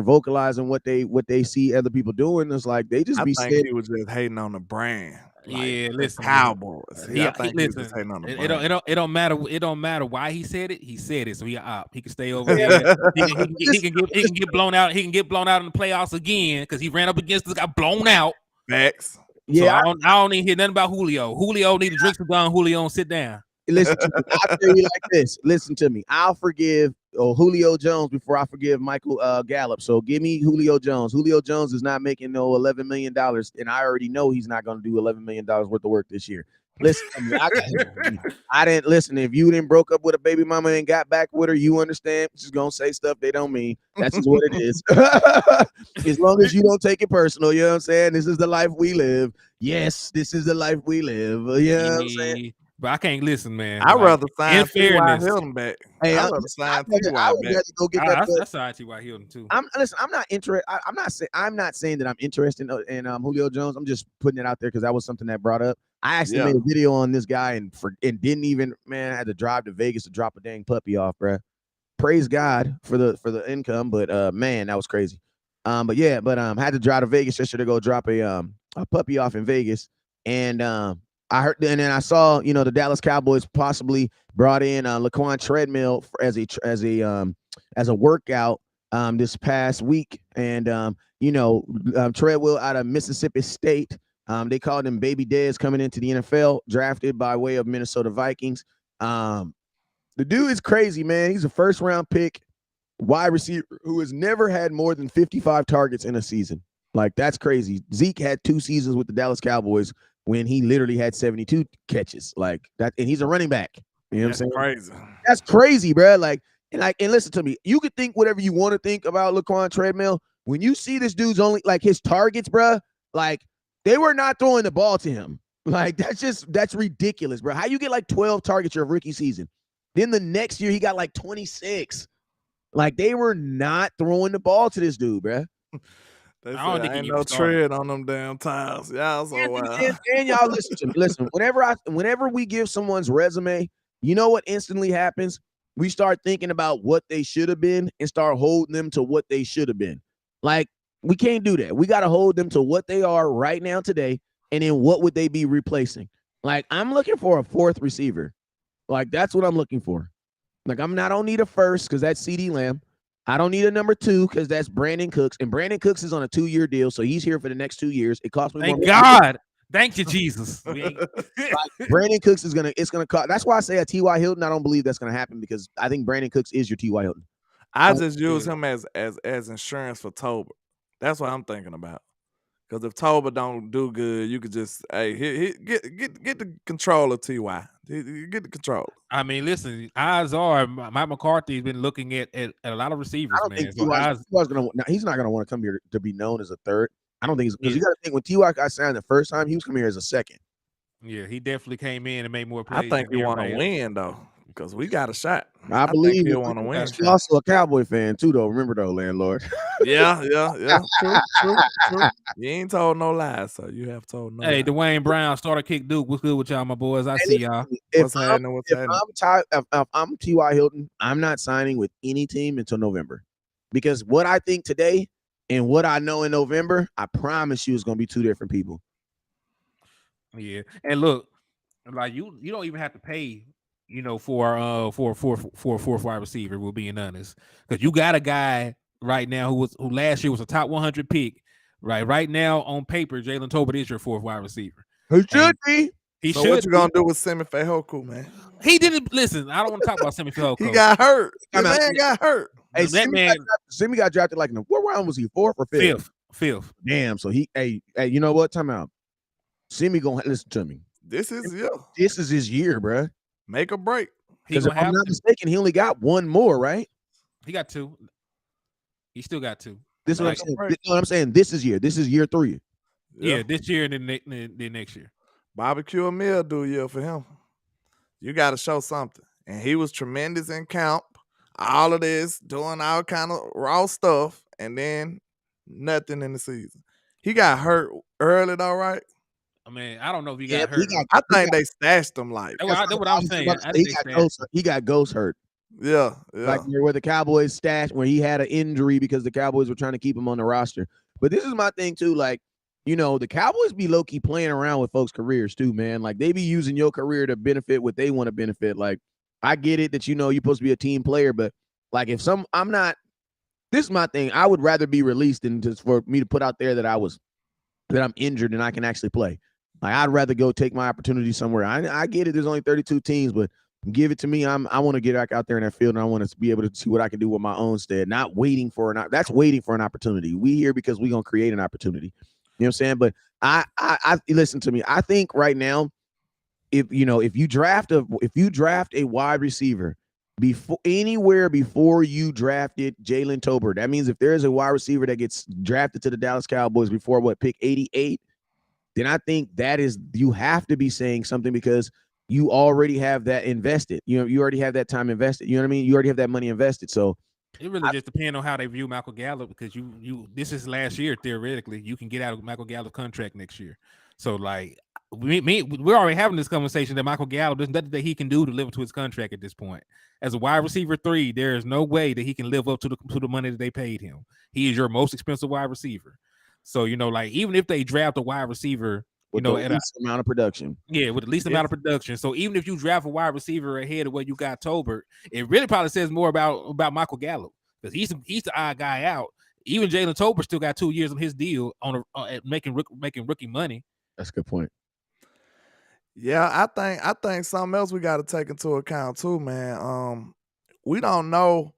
vocalizing what they see other people doing. It's like they just I think he was just hating on the brand. Like, listen, Cowboys. I think he was just hating on the brand. It don't matter. It don't matter why he said it. He said it, so he can stay over there. he can get blown out. He can get blown out in the playoffs again because he ran up against this, got blown out. Facts. Yeah, so I don't even hear nothing about Julio. Julio need to drink some down. Julio, sit down. Listen to me. I'll tell you like this. Listen to me. I'll forgive Julio Jones before I forgive Michael Gallup. So give me Julio Jones. Julio Jones is not making no $11 million, and I already know he's not going to do $11 million worth of work this year. Listen to me. I didn't listen. If you didn't broke up with a baby mama and got back with her, you understand. She's gonna say stuff they don't mean. That's just what it is. As long as you don't take it personal, you know what I'm saying? This is the life we live. Yes, this is the life we live. You know what I'm saying? But I can't listen, man. I'd rather sign T.Y. Hilton back. Hey, I'd rather sign T.Y. back. Go get that. I signed T.Y. Hilton too. I'm not interested. I'm not saying that I'm interested in Julio Jones. I'm just putting it out there because that was something that brought up. I actually made a video on this guy and didn't even, man, I had to drive to Vegas to drop a dang puppy off, bro. Praise God for the income, but man, that was crazy. Had to drive to Vegas yesterday to go drop a puppy off in Vegas, and I heard, and then I saw, the Dallas Cowboys possibly brought in Laquan Treadmill as a workout this past week, and Treadwell out of Mississippi State. They called him Baby Dez, coming into the NFL, drafted by way of Minnesota Vikings. The dude is crazy, man. He's a first-round pick, wide receiver who has never had more than 55 targets in a season. Like, that's crazy. Zeke had 2 seasons with the Dallas Cowboys when he literally had 72 catches. Like that, and he's a running back. You know what I'm saying? Crazy. That's crazy, bro. And listen to me. You could think whatever you want to think about Laquan Treadmill. When you see this dude's only his targets, bro, they were not throwing the ball to him. That's ridiculous, bro. How you get 12 targets your rookie season? Then the next year he got 26. They were not throwing the ball to this dude, bro. They said, ain't no tread on them damn tires. Y'all so wild. And y'all listen to me. Listen, whenever we give someone's resume, you know what instantly happens? We start thinking about what they should have been and start holding them to what they should have been. We can't do that. We got to hold them to what they are right now today, and then what would they be replacing? I'm looking for a 4th receiver. That's what I'm looking for. I don't need a first because that's CeeDee Lamb. I don't need a number 2 because that's Brandon Cooks, and Brandon Cooks is on a 2-year deal, so he's here for the next 2 years. It costs me. Thank God. Thank you, Jesus. Brandon Cooks is gonna cost. That's why I say a T.Y. Hilton. I don't believe that's gonna happen because I think Brandon Cooks is your T.Y. Hilton. I just use him as insurance for Tolbert. That's what I'm thinking about. Because if Tober don't do good, you could just get the control of Ty. Get the control. I mean, listen, odds are Mike McCarthy's been looking at a lot of I receivers, don't man. think So T.Y.'s gonna. Now, he's not gonna want to come here to be known as a third. I don't think he's because Yeah. you got to think when T.Y. got signed the first time, he was coming here as a second. Yeah, he definitely came in and made more I plays. think than he want to everybody else. win though, because we got a shot. I think believe he'll it. want to win. He's also a Cowboy fan too, though. Remember though, landlord. Yeah. True. You ain't told no lies, so you have told no Hey, lies. Dwayne Brown, starter kick Duke. What's good with y'all, my boys? I And see y'all. What's happening? If I'm T.Y. Hilton, I'm not signing with any team until November, because what I think today and what I know in November, I promise you, is going to be two different people. Yeah, and look, like you don't even have to pay, for a fourth wide receiver. We're being honest, because you got a guy right now who last year was a top 100 pick. Right now on paper, Jalen Tolbert is your fourth wide receiver. Who should be? He So should. what you gonna do with Semi Fehoku, man? He didn't listen. I don't want to talk about Semi Fehoku. He got hurt. The man got hurt. Hey, that Simi got drafted like in the what round was he? Fourth or fifth? Fifth. Damn. So hey, you know what? Time out. Simi gonna listen to me. This is his year, bro. Make or break. Because if I'm not mistaken, he only got one more, right? He got two. He still got two. This is what I'm saying. This is what I'm saying. This is year 3. Yeah, this year and then next year. Barbecue a meal do year for him. You got to show something. And he was tremendous in camp. All of this, doing all kind of raw stuff, and then nothing in the season. He got hurt early though, right? I mean, I don't know if he got hurt. I think they stashed him like. That's what I'm saying. He got ghost hurt. Yeah. Like where the Cowboys stashed, where he had an injury because the Cowboys were trying to keep him on the roster. But this is my thing too. Like, the Cowboys be low-key playing around with folks' careers too, man. Like they be using your career to benefit what they want to benefit. Like, I get it that you're supposed to be a team player, but like this is my thing. I would rather be released than just for me to put out there that I'm injured and I can actually play. Like I'd rather go take my opportunity somewhere. I get it. There's only 32 teams, but give it to me. I want to get back out there in that field, and I want to be able to see what I can do with my own stead. Not waiting for that's waiting for an opportunity. We here because we're gonna create an opportunity. You know what I'm saying? But I listen to me. I think right now, if you draft a wide receiver before you drafted Jalen Tolbert, that means if there's a wide receiver that gets drafted to the Dallas Cowboys before pick 88, then I think you have to be saying something because you already have that invested. You already have that time invested. You know what I mean? You already have that money invested. So it really just depends on how they view Michael Gallup, because this is last year. Theoretically, you can get out of Michael Gallup's contract next year. So like we're already having this conversation that Michael Gallup, there's nothing that he can do to live up to his contract at this point. As a wide receiver 3, there is no way that he can live up to the money that they paid him. He is your most expensive wide receiver. So like even if they draft a wide receiver, with the least amount of production. Yeah, with the least amount of production. So even if you draft a wide receiver ahead of what you got Tolbert, it really probably says more about Michael Gallup, because he's the odd guy out. Even Jalen Tolbert still got 2 years on his deal at making rookie money. That's a good point. Yeah, I think something else we got to take into account too, man. We don't know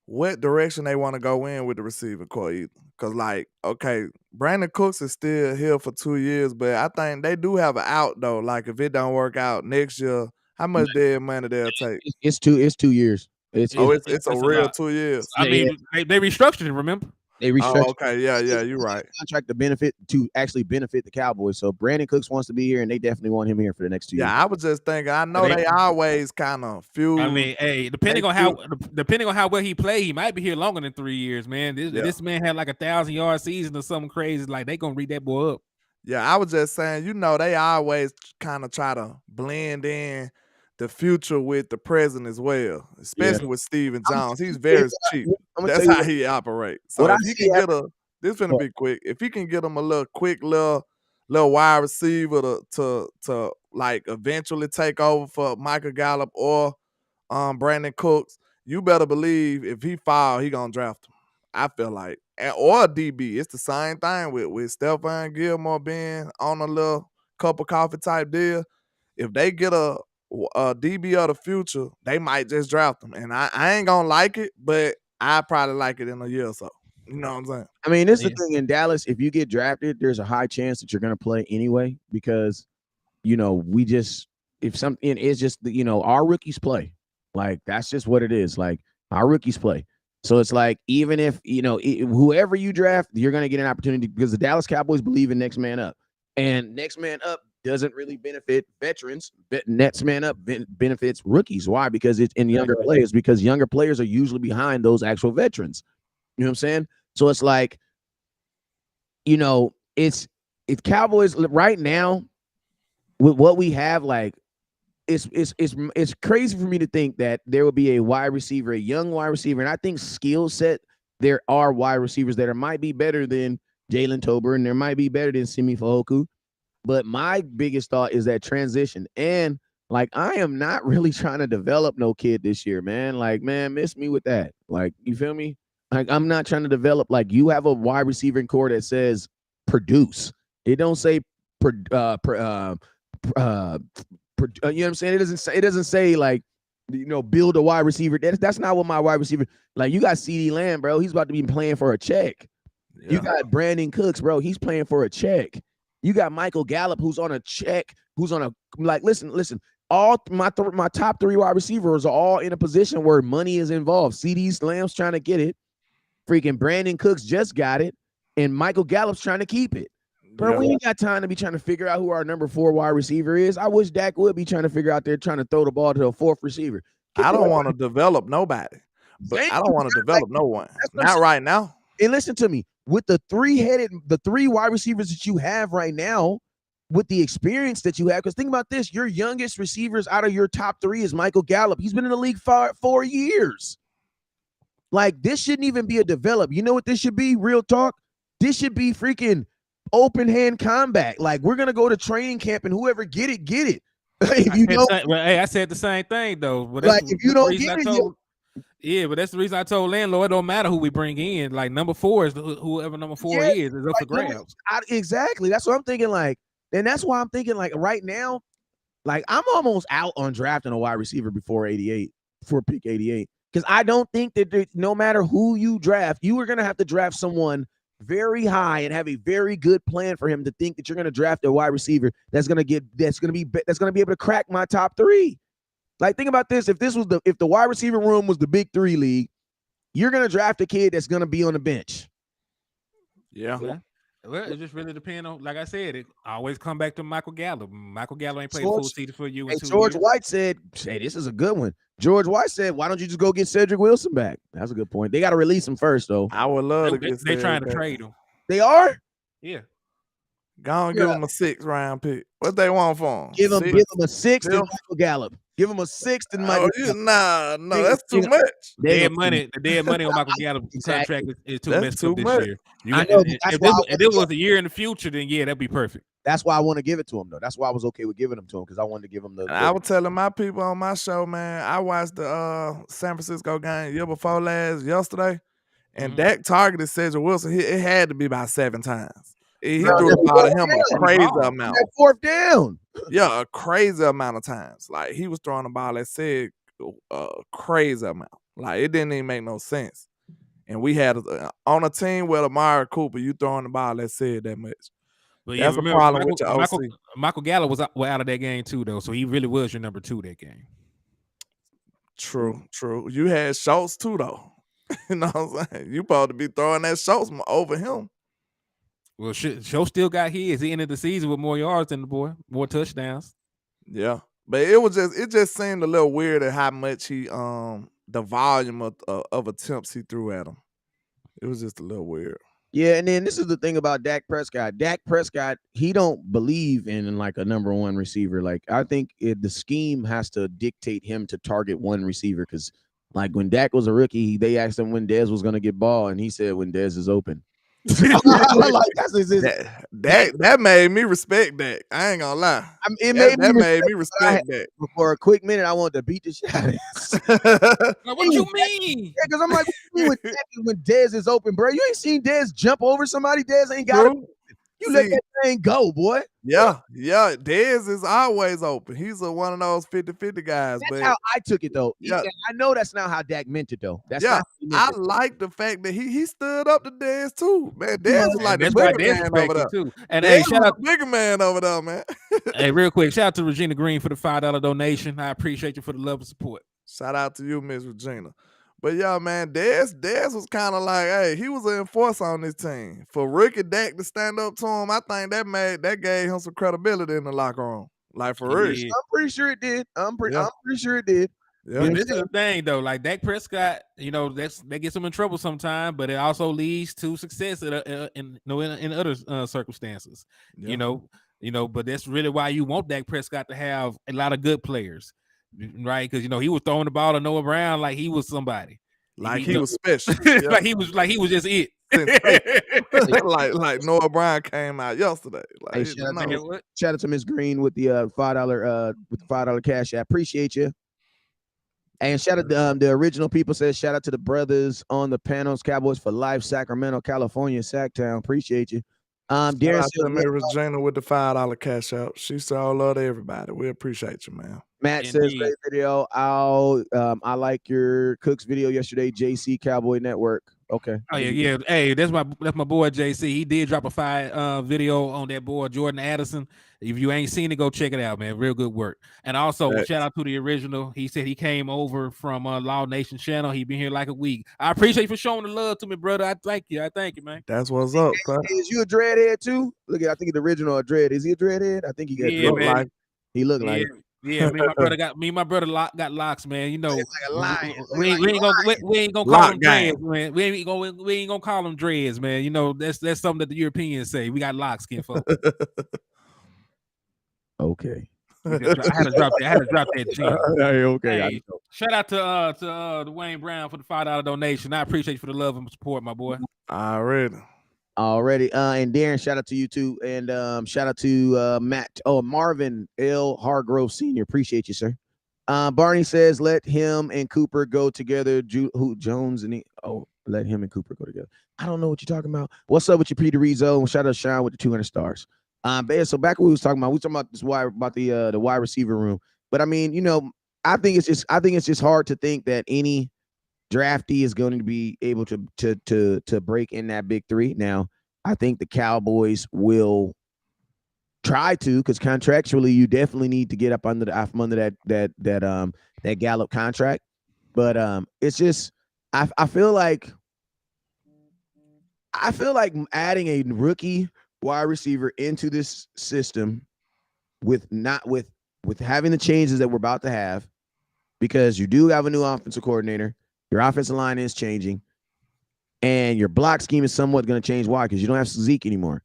what direction they want to go in with the receiver core either. Because, like, okay, Brandon Cooks is still here for 2 years, but I think they do have an out, though. Like, if it don't work out next year, how much dead money they'll take? It's 2 years. It's a real 2 years. I mean, they restructured it, remember? They restructured. Okay, yeah, you're right. Contract to actually benefit the Cowboys. So Brandon Cooks wants to be here, and they definitely want him here for the next 2 years. Yeah, I was just thinking. I know they always kind of feel. I mean, hey, depending on how well he play, he might be here longer than 3 years, man. This man had like 1,000-yard season or something crazy. Like they gonna read that boy up. Yeah, I was just saying. They always kind of try to blend in the future with the present as well, especially with Steven Jones. He's very cheap. That's how he operates. So if he can get this gonna be quick. If he can get him a little quick little wide receiver to like eventually take over for Michael Gallup or Brandon Cooks, you better believe if he fall, he gonna draft him. I feel like, or a DB. It's the same thing with Stephon Gilmore being on a little cup of coffee type deal. If they get a DB of the future, they might just draft him. And I ain't gonna like it, but I probably like it in a year or so. You know what I'm saying? I mean, this is the thing in Dallas. If you get drafted, there's a high chance that you're going to play anyway because, we just if something it's just our rookies play. Like that's just what it is. Like our rookies play. So it's like even if whoever you draft, you're going to get an opportunity because the Dallas Cowboys believe in next man up, and next man up doesn't really benefit veterans. Next man up benefits rookies. Why? Because it's in younger players. Because younger players are usually behind those actual veterans. You know what I'm saying? So it's like, it's Cowboys right now with what we have. Like, it's crazy for me to think that there will be a young wide receiver, and I think skill set. There are wide receivers that might be better than Jalen Tober, and there might be better than Simi Fehoko. But my biggest thought is that transition. And like, I am not really trying to develop no kid this year, man. Like, man, miss me with that. Like, you feel me? Like, I'm not trying to develop. Like, you have a wide receiver in core that says produce. It don't say, you know what I'm saying? It doesn't say like, build a wide receiver. That's not what my wide receiver. Like, you got CeeDee Lamb, bro. He's about to be playing for a check. Yeah. You got Brandon Cooks, bro. He's playing for a check. You got Michael Gallup, who's on a check, who's on a listen. All my top three wide receivers are all in a position where money is involved. CeeDee Lamb's trying to get it. Freaking Brandon Cooks just got it, and Michael Gallup's trying to keep it. Bro, we ain't got time to be trying to figure out who our number 4 wide receiver is. I wish Dak would be trying to figure out there trying to throw the ball to a 4th receiver. I don't want to develop nobody, but I don't want to develop no one. Not right now. And listen to me. With the three wide receivers that you have right now, with the experience that you have, because think about this, your youngest receivers out of your top 3 is Michael Gallup. He's been in the league for 4 years. Like, this shouldn't even be a develop. You know what this should be? Real talk. This should be freaking open hand combat. Like, we're gonna go to training camp and whoever get it. If you don't, I said the same thing though. But like, if you don't get it, yeah, but that's the reason I told landlord, it don't matter who we bring in. Like, number 4 is whoever number 4 is up for grabs. Exactly. That's what I'm thinking. Like, and that's why I'm thinking, like, right now, like, I'm almost out on drafting a wide receiver before pick 88. Because I don't think that no matter who you draft, you are gonna have to draft someone very high and have a very good plan for him to think that you're gonna draft a wide receiver that's gonna be able to crack my top 3. Like, think about this. If the wide receiver room was the big 3 league, you're going to draft a kid that's going to be on the bench. Yeah. Well, it just really depends on, like I said, it always come back to Michael Gallup. Michael Gallup ain't played full season for you in 2 George years. White said, hey, this is a good one. George White said, why don't you just go get Cedric Wilson back? That's a good point. They got to release him first, though. I would love to get They're trying to trade him. They are? Yeah. Go and give him a 6th round pick. What they want for him? Give him a 6th and Michael Gallup. Give him a 6th and Michael Gallup. No, that's too much. The dead money on Michael Gallup's contract is too messed up this year. If this was a year in the future, then yeah, that'd be perfect. That's why I want to give it to him, though. That's why I was okay with giving him to him, because I wanted to give him the. I was telling my people on my show, man, I watched the San Francisco game yesterday, and Dak targeted Cedric Wilson. It had to be about 7 times. He threw the ball to him a crazy amount. That 4th down. Yeah, a crazy amount of times. Like, he was throwing the ball at Ced a crazy amount. Like, it didn't even make no sense. And we had on a team with Amari Cooper, you throwing the ball at Ced that much. But that's a problem with your OC. Michael Gallup was out of that game too, though. So he really was your number 2 that game. True. You had Schultz too, though. You know what I'm saying? You supposed to be throwing that Schultz over him. Well, Show still got his. He ended the season with more yards than the boy, more touchdowns. Yeah, but it just seemed a little weird at how much he the volume of attempts he threw at him. It was just a little weird. Yeah, and then this is the thing about Dak Prescott. Dak Prescott, he don't believe in like a number 1 receiver. Like, I think the scheme has to dictate him to target one receiver, because like when Dak was a rookie, they asked him when Dez was going to get ball, and he said when Dez is open. Like, that made me respect that. I ain't gonna lie. It made me respect that. For a quick minute, I wanted to beat the shit out of this. Like, what you mean? Yeah, because I'm like, when Dez is open, bro. You ain't seen Dez jump over somebody. Dez ain't got it. You let that thing go, boy. Yeah. Dez is always open. He's one of those 50-50 guys. That's but how I took it, though. Yeah. I know that's not how Dak meant it, though. That's not how he meant I it. like the fact that he stood up to Dez too, man. Dez Yeah, is like the that's why bigger Dez man over there. too. And Dez hey, is shout out, the bigger man over there, man. hey, real quick, shout out to Regina Green for the $5 donation. I appreciate you for the love and support. Shout out to you, Miss Regina. But yeah, man, Dez was kind of like, hey, he was an enforcer on this team. For Rookie Dak to stand up to him, I think that gave him some credibility in the locker room. Like for real. Yeah. I'm pretty sure it did. I'm pretty sure it did. Yeah. But this is the thing, though. Like Dak Prescott, that gets him in trouble sometimes, but it also leads to success in other circumstances. Yeah. But that's really why you want Dak Prescott to have a lot of good players, right? Because he was throwing the ball to Noah Brown like he was somebody, like he was special, like he was just it. like Noah Brown came out yesterday. Like, hey, shout out to Miss Green with the $5 cash app. Appreciate you. And shout out to the original people. Says shout out to the brothers on the panels. Cowboys for life, Sacramento, California, Sacktown. Appreciate you. Darren said, Miss Regina with the $5 cash out. She said all love to everybody. We appreciate you, man. Matt says great video. I like your Cooks video yesterday. JC Cowboy Network. Okay. Oh yeah. Hey, that's my boy JC. He did drop a fire video on that boy Jordan Addison. If you ain't seen it, go check it out, man. Real good work. And also shout out to the original. He said he came over from Law Nation channel. He been here like a week. I appreciate you for showing the love to me, brother. I thank you, man. That's what's up. Is you a dreadhead too? Look at, I think the original a dread. Is he a dreadhead? I think he got man. He looked like. Yeah, me and my brother got locks, man. Like a lion. We ain't gonna call them dreads, man. We ain't gonna call them dreads, man. That's something that the Europeans say. We got locks, kinfolk. Okay. I had to drop that gem. Okay. Hey, shout out to Dwayne Brown for the $5 donation. I appreciate you for the love and support, my boy. Already. And Darren, shout out to you too. And shout out to Marvin L. Hargrove Sr. Appreciate you, sir. Barney says let him and Cooper go together. Jones and let him and Cooper go together. I don't know what you're talking about. What's up with your Peter Rizzo? And shout out to Sean with the 200 stars. So back what we was talking about this about the wide receiver room. But I mean, I think it's just hard to think that any draftee is going to be able to break in that big three. Now, I think the Cowboys will try to, because contractually you definitely need to get up under that Gallup contract. But it's just I feel like adding a rookie wide receiver into this system with having the changes that we're about to have, because you do have a new offensive coordinator. Your offensive line is changing, and your block scheme is somewhat going to change. Why? Because you don't have Zeke anymore.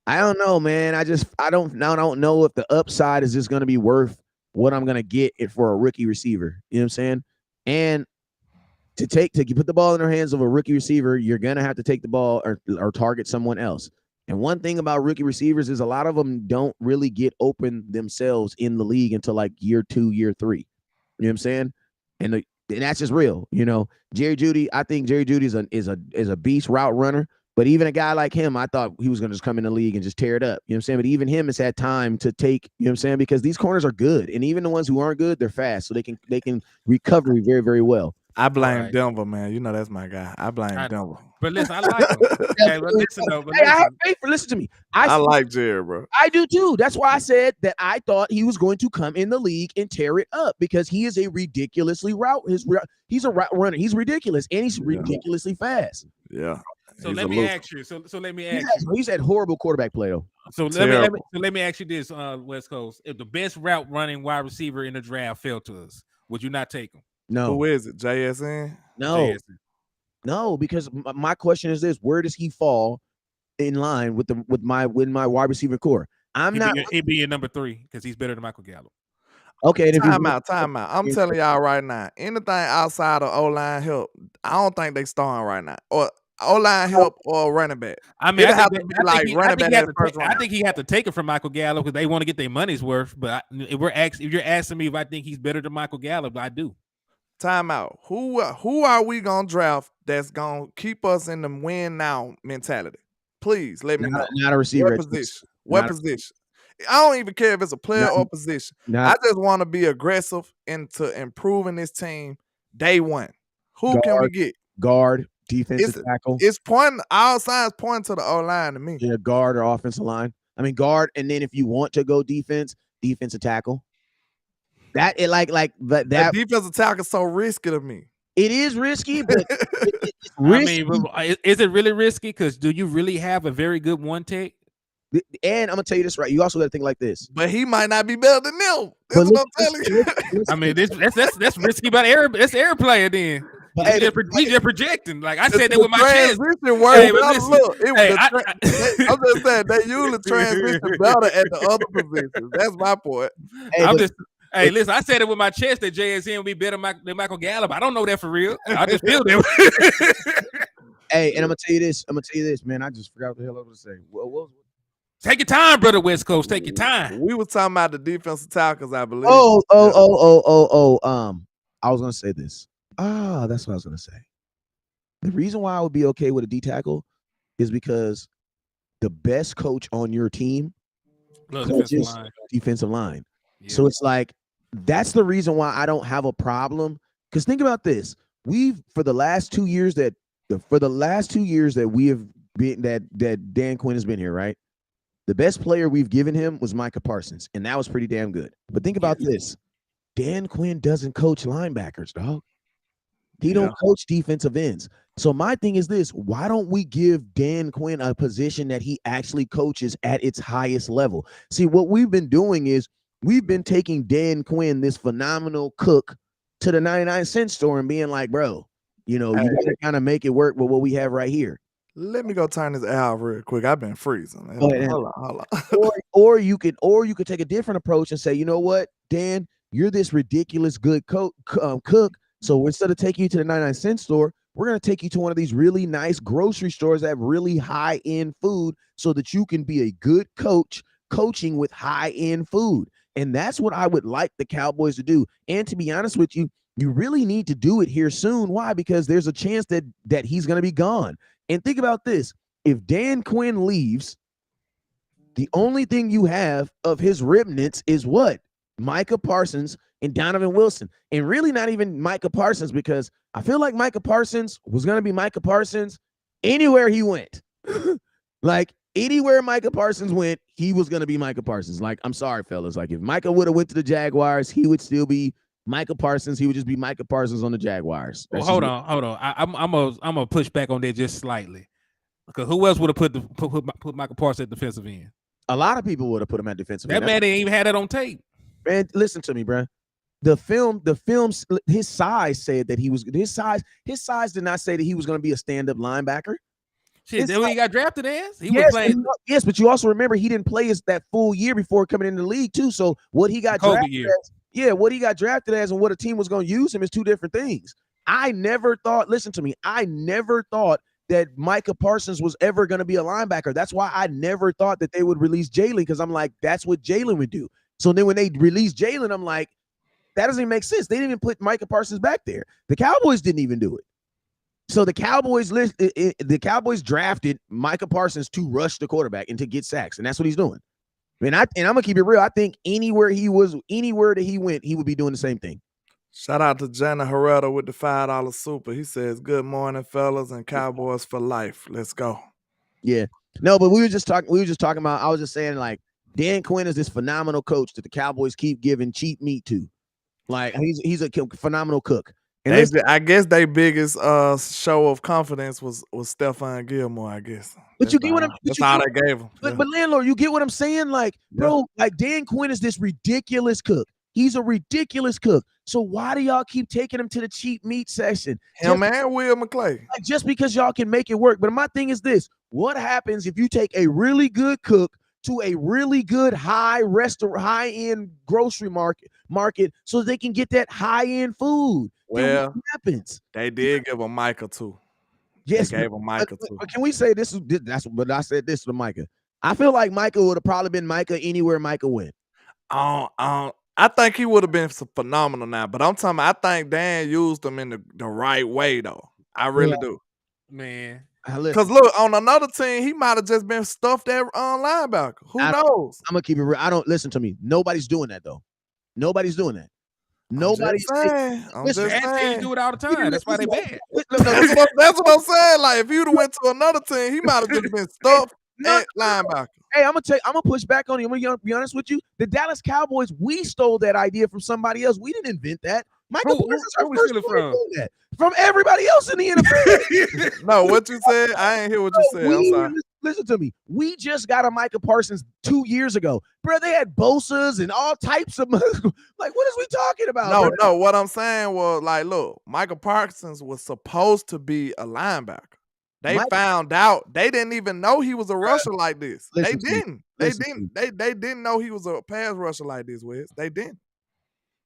I don't know, man. I don't know if the upside is just going to be worth what I'm going to get it for a rookie receiver. You know what I'm saying? And to put the ball in the hands of a rookie receiver, you're going to have to take the ball or target someone else. And one thing about rookie receivers is a lot of them don't really get open themselves in the league until like year 2, year 3. You know what I'm saying? And that's just real. Jerry Jeudy, I think Jerry Jeudy is a beast route runner. But even a guy like him, I thought he was going to just come in the league and just tear it up. You know what I'm saying? But even him has had time to take, you know what I'm saying? Because these corners are good. And even the ones who aren't good, they're fast. So they can recover very, very well. I blame Denver, man. That's my guy. I blame Denver. But listen, I like him. Hey, but listen though. I have faith. Listen to me. I like Jerry, bro. I do too. That's why I said that I thought he was going to come in the league and tear it up, because he is a ridiculously he's a route runner. He's ridiculous, and he's ridiculously fast. Yeah. So let me ask you. So let me ask you. He's had horrible quarterback play though. So let me ask you this, West Coast. If the best route running wide receiver in the draft fell to us, would you not take him? No. Who is it? JSN? No. JSN. No, because my question is this: where does he fall in line with my wide receiver core? He'd be in number 3 because he's better than Michael Gallup. Okay, time out. I'm telling y'all right now, anything outside of O-line help, I don't think they starting right now. Or O-line help or running back. I mean, I think he had to take it from Michael Gallup because they want to get their money's worth. But if you're asking me if I think he's better than Michael Gallup, I do. Time out. Who are we gonna draft that's gonna keep us in the win now mentality? Please let me know. Not a receiver. What position? What position? I don't even care if it's a player or position. I just want to be aggressive into improving this team day one. Who can we get? Guard, defensive tackle. It's pointing, all signs pointing to the O-line to me. Yeah, guard or offensive line. I mean, guard, and then if you want to go defensive tackle. That defensive tackle is so risky to me. It is risky, but it's risky. I mean, is it really risky? Because do you really have a very good one tech? And I'm gonna tell you this right. You also got to think like this. But he might not be better than them. That's what I'm telling you. I mean, that's risky about that's air player then. He's just projecting. Like I said that with my chest. Hey, I'm just saying they usually transition better at the other positions. That's my point. Hey, listen, I said it with my chest that JSN would be better than Michael Gallup. I don't know that for real. I just feel that. Hey, and I'm gonna tell you this, man. I just forgot what the hell I was gonna say. What? Take your time, brother West Coast. Take your time. We were talking about the defensive tackles, I believe. I was gonna say this. That's what I was gonna say. The reason why I would be okay with a D tackle is because the best coach on your team coaches defensive line. Yeah. So it's like that's the reason why I don't have a problem. Because think about this: for the last 2 years that we have been that Dan Quinn has been here, right? The best player we've given him was Micah Parsons, and that was pretty damn good. But think about this: Dan Quinn doesn't coach linebackers, dog. He don't coach defensive ends. So my thing is this: why don't we give Dan Quinn a position that he actually coaches at its highest level? See, what we've been doing is we've been taking Dan Quinn, this phenomenal cook, to the 99-cent store and being like, bro, you gotta kind of make it work with what we have right here. Let me go turn this out real quick. I've been freezing. Hold on. or you could take a different approach and say, you know what, Dan, you're this ridiculous good cook. So instead of taking you to the 99-cent store, we're going to take you to one of these really nice grocery stores that have really high-end food so that you can be a good coach coaching with high-end food. And that's what I would like the Cowboys to do. And to be honest with you, you really need to do it here soon. Why? Because there's a chance that he's going to be gone. And think about this. If Dan Quinn leaves, the only thing you have of his remnants is what? Micah Parsons and Donovan Wilson. And really not even Micah Parsons, because I feel like Micah Parsons was going to be Micah Parsons anywhere he went. Like anywhere Micah Parsons went, he was going to be Micah Parsons. Like, I'm sorry, fellas. Like if Micah would have went to the Jaguars, he would still be Micah Parsons. He would just be Micah Parsons on the Jaguars. Well, hold on. I'm gonna push back on that just slightly, because who else would have put Micah Parsons at defensive end? A lot of people would have put him at defensive end. That man didn't even have that on tape. Man, listen to me, bro. The film's his size said that he was his size did not say that he was going to be a stand-up linebacker. Shit, then when he got drafted as he was playing. Yes, but you also remember he didn't play that full year before coming into the league too. So what he got drafted as, what he got drafted as and what a team was going to use him is two different things. I never thought that Micah Parsons was ever going to be a linebacker. That's why I never thought that they would release Jalen, because I'm like, that's what Jalen would do. So then when they released Jalen, I'm like, that doesn't even make sense. They didn't even put Micah Parsons back there. The Cowboys didn't even do it. So the Cowboys drafted Micah Parsons to rush the quarterback and to get sacks, and that's what he's doing. And I'm gonna keep it real. I think anywhere that he went, he would be doing the same thing. Shout out to Jenna Herrera with the $5 super. He says, "Good morning, fellas, and Cowboys for life. Let's go." Yeah, no, but we were just talking about. I was just saying, like, Dan Quinn is this phenomenal coach that the Cowboys keep giving cheap meat to. Like he's a phenomenal cook. And I guess their biggest show of confidence was Stephon Gilmore, I guess. But you get what I'm saying? That's all they gave him. But landlord, you get what I'm saying? Like, bro, like Dan Quinn is this ridiculous cook. He's a ridiculous cook. So why do y'all keep taking him to the cheap meat section? Him and Will McClay. Like, just because y'all can make it work. But my thing is this: what happens if you take a really good cook to a really good high-end grocery market so they can get that high-end food? Well, what happens? They did give him Micah too. Yes, they gave him Micah too. But can we say but I said this to Micah. I feel like Micah would have probably been Micah anywhere Micah went. I think he would have been phenomenal now, but I'm talking about, I think Dan used him in the right way though. I really do. Man. Because look, on another team, he might have just been stuffed at linebacker. Who knows? I'm gonna keep it real. I don't listen to me. Nobody's doing that though. Nobody's doing that. Nobody's saying. I'm just saying. You do it all the time. That's why they bad. That's what I'm saying. Like if you'd have went to another team, he might have just been stuffed at linebacker. Hey, I'm gonna push back on you. I'm gonna be honest with you. The Dallas Cowboys, we stole that idea from somebody else. We didn't invent that. Michael Parsons our first from that. From everybody else in the NFL. No, what you said? I ain't hear what you said. I'm sorry. Listen to me. We just got a Michael Parsons 2 years ago. Bro, they had Bosa's and all types of like, what is we talking about? No, what I'm saying was like, look, Michael Parsons was supposed to be a linebacker. They found out. They didn't even know he was a rusher like this. They didn't. They didn't know he was a pass rusher like this, Wes. They didn't.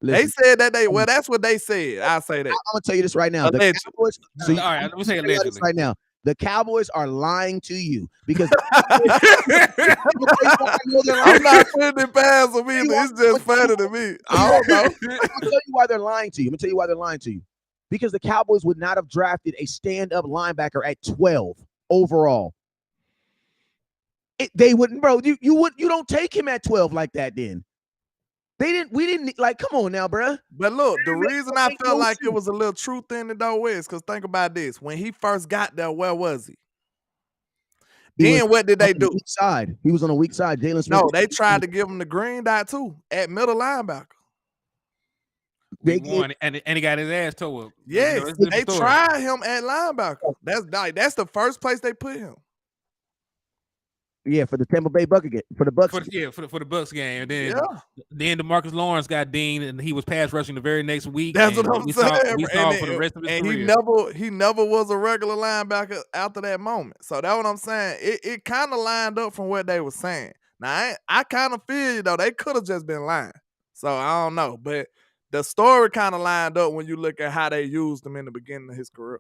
They said that well, that's what they said. I'll say that. I'm gonna tell you this right now. The Cowboys, all right, let me say allegedly right now. The Cowboys are lying to you because I'm not putting it past them either. It's just funny to me. I don't know. I'm gonna tell you why they're lying to you. Because the Cowboys would not have drafted a stand-up linebacker at 12 overall. They wouldn't, bro. You don't take him at 12 like that then. We didn't like, come on now, bro. But look, the reason I felt like it was a little truth in it though is because think about this. When he first got there, where was he? Then what did they do? Weak side. He was on a weak side. Jalen Smith. No, they tried to give him the green dot too at middle linebacker. They won, and he got his ass towed up. Yes, they tried him at linebacker. That's the first place they put him. Yeah, for the Tampa Bay Bucks for the Bucks. For the Bucks game. And then DeMarcus Lawrence got deemed, and he was pass rushing the very next week. That's what I'm saying. We saw for the rest of his career. He never was a regular linebacker after that moment. So that's what I'm saying. It kind of lined up from what they were saying. Now I kind of feel you though. They could have just been lying. So I don't know, but the story kind of lined up when you look at how they used him in the beginning of his career.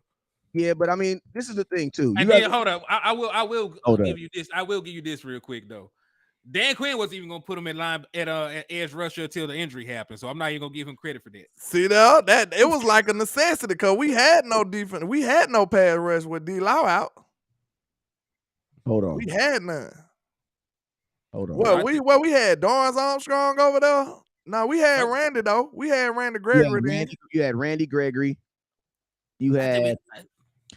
Yeah, but I mean, this is the thing too. Hold up. I will give you this. I will give you this real quick though. Dan Quinn wasn't even gonna put him in line at edge rusher until the injury happened. So I'm not even gonna give him credit for that. See that it was like a necessity because we had no defense. We had no pass rush with D-Law out. Hold on. We had none. Hold on. Well, we had Dorrance Armstrong over there. No, we had Randy though. We had Randy Gregory. You had Randy Gregory. You had.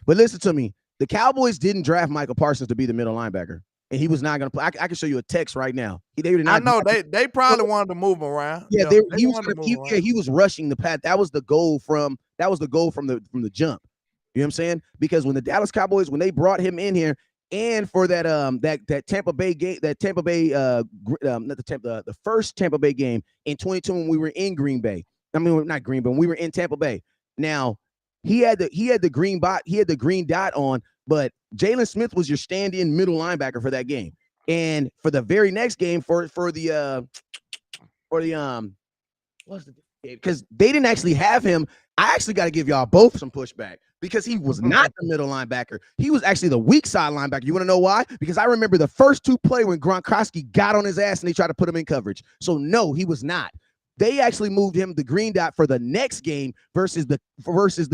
But listen to me. The Cowboys didn't draft Michael Parsons to be the middle linebacker, and he was not going to play. I can show you a text right now. I know they probably wanted to move him around. Yeah, he was rushing the path. That was the goal from the jump. You know what I'm saying? Because when the Dallas Cowboys, when they brought him in here, and for that Tampa Bay game, the first Tampa Bay game in 2022 when we were in Green Bay. I mean, not Green Bay, when we were in Tampa Bay. Now he had the green dot on, but Jalen Smith was your stand-in middle linebacker for that game. And for the very next game, because they didn't actually have him. I actually got to give y'all both some pushback because he was not the middle linebacker. He was actually the weak side linebacker. You want to know why? Because I remember the first two play when Gronkowski got on his ass and they tried to put him in coverage. So no, he was not. They actually moved him the green dot for the next game versus the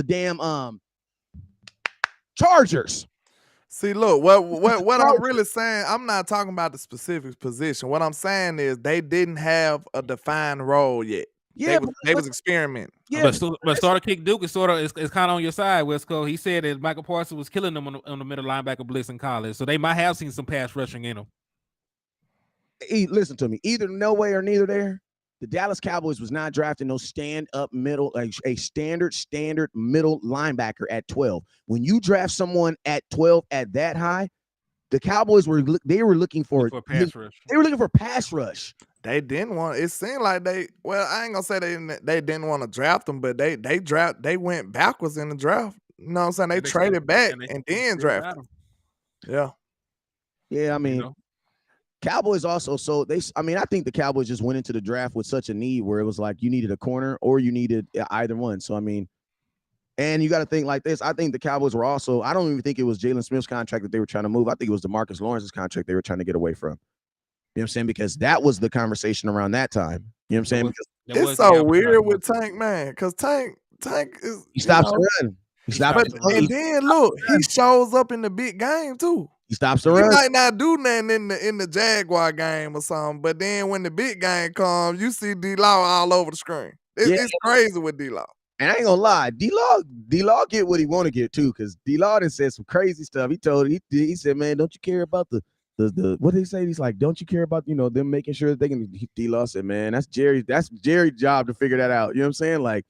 damn Chargers. See, look, what I'm really saying, I'm not talking about the specific position. What I'm saying is they didn't have a defined role yet. Yeah, they was experimenting. Yeah, but starter kick Duke is kind of on your side, Wesco. He said that Michael Parsons was killing them on the middle linebacker blitz in college, so they might have seen some pass rushing in them. Listen to me, either no way or neither there. The Dallas Cowboys was not drafting no stand-up middle, like a standard middle linebacker at 12. When you draft someone at 12 at that high, the Cowboys were looking for pass rush. They were looking for pass rush. They didn't want. It seemed like I ain't gonna say they didn't want to draft them, but they went backwards in the draft. You know what I'm saying? They traded back and then drafted them. Yeah. Yeah, I mean, Cowboys also, so I think the Cowboys just went into the draft with such a need where it was like you needed a corner or you needed either one. So, I mean, and you got to think like this. I think the Cowboys were also, I don't even think it was Jalen Smith's contract that they were trying to move. I think it was DeMarcus Lawrence's contract they were trying to get away from. You know what I'm saying? Because that was the conversation around that time. You know what I'm saying? It's so weird with Tank, man, because Tank is... He stops running. He stops But the run. and then look, he shows up in the big game too. He stops the He run. might not do nothing in the Jaguar game or something, but then when the big game comes, you see D-Law all over the screen. It's crazy with D-Law. And I ain't gonna lie, D-Law get what he want to get too, because D-Law done said some crazy stuff. He said, man, don't you care about the what did he say? He's like, don't you care about them making sure that they can. D-Law said, man, that's Jerry's job to figure that out. You know what I'm saying? Like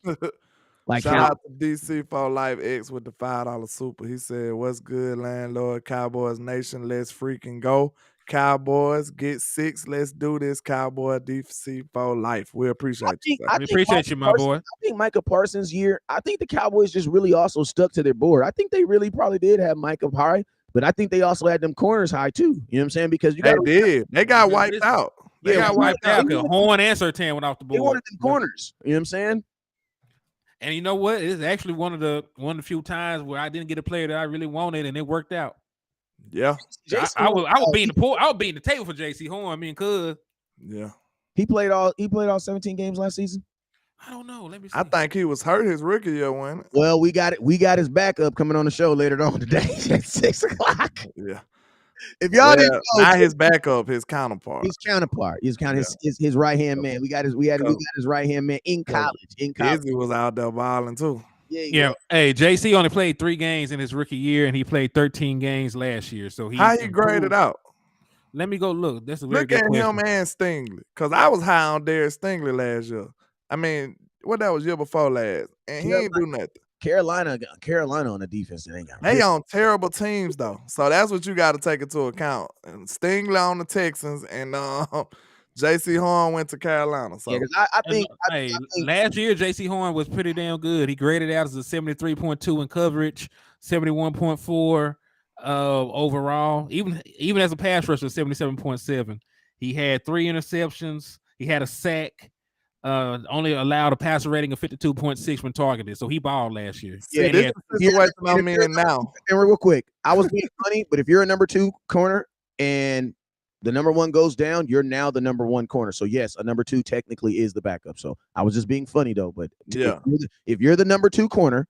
Shout out to DC for Life X with the $5 super. He said, "What's good, landlord? Cowboys Nation, let's freaking go. Cowboys get 6. Let's do this. Cowboy DC for life." We appreciate you. Sir. We appreciate you, my boy. I think Micah Parsons' year. I think the Cowboys just really also stuck to their board. I think they really probably did have Micah high, but I think they also had them corners high too. You know what I'm saying? Because They got wiped out. They got wiped out because Horn and Surtain went off the board. They wanted them corners. You know what I'm saying? And you know what? It's actually one of the few times where I didn't get a player that I really wanted, and it worked out. Yeah, I was beating the table for JC Horn. I mean, cause he played all 17 games last season. I don't know. Let me see. I think he was hurt his rookie year when. Well, we got his backup coming on the show later on today at 6:00. Yeah. If y'all didn't know, not his backup, his counterpart. His right hand man. We got his right hand man in college. Izzy was out there balling too. Yeah. Hey, JC only played 3 games in his rookie year, and he played 13 games last year. So how he graded out? Let me go look. That's a very look good at question. him and Stingley, because I was high on Darius Stingley last year. I mean, that was year before last, and he ain't do nothing. Carolina on the defense. They on terrible teams though, so that's what you got to take into account. And Stingley on the Texans, and JC Horn went to Carolina. So I think last year JC Horn was pretty damn good. He graded out as a 73.2 in coverage, 71.4 overall. Even as a pass rusher, 77.7. He had 3 interceptions. He had a sack. Only allowed a passer rating of 52.6 when targeted. So he balled last year. Yeah, this is the situation I'm in now. And real quick, I was being funny, but if you're a number 2 corner and the number 1 goes down, you're now the number 1 corner. So yes, a number 2 technically is the backup. So I was just being funny though. But if you're the number 2 corner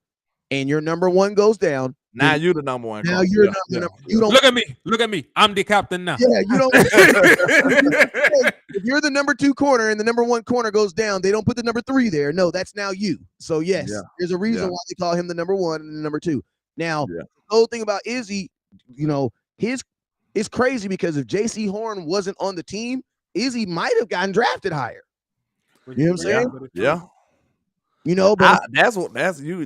and your number 1 goes down, now you're the number 1. Now you're not the number. You don't look at me. I'm the captain now. Yeah, you don't. If you're the number 2 corner and the number 1 corner goes down, they don't put the number 3 there. No, that's now you. So yes, there's a reason why they call him the number 1 and the number 2. Now, the whole thing about Izzy, it's crazy because if JC Horn wasn't on the team, Izzy might have gotten drafted higher. You know what I'm saying? Yeah. But that's you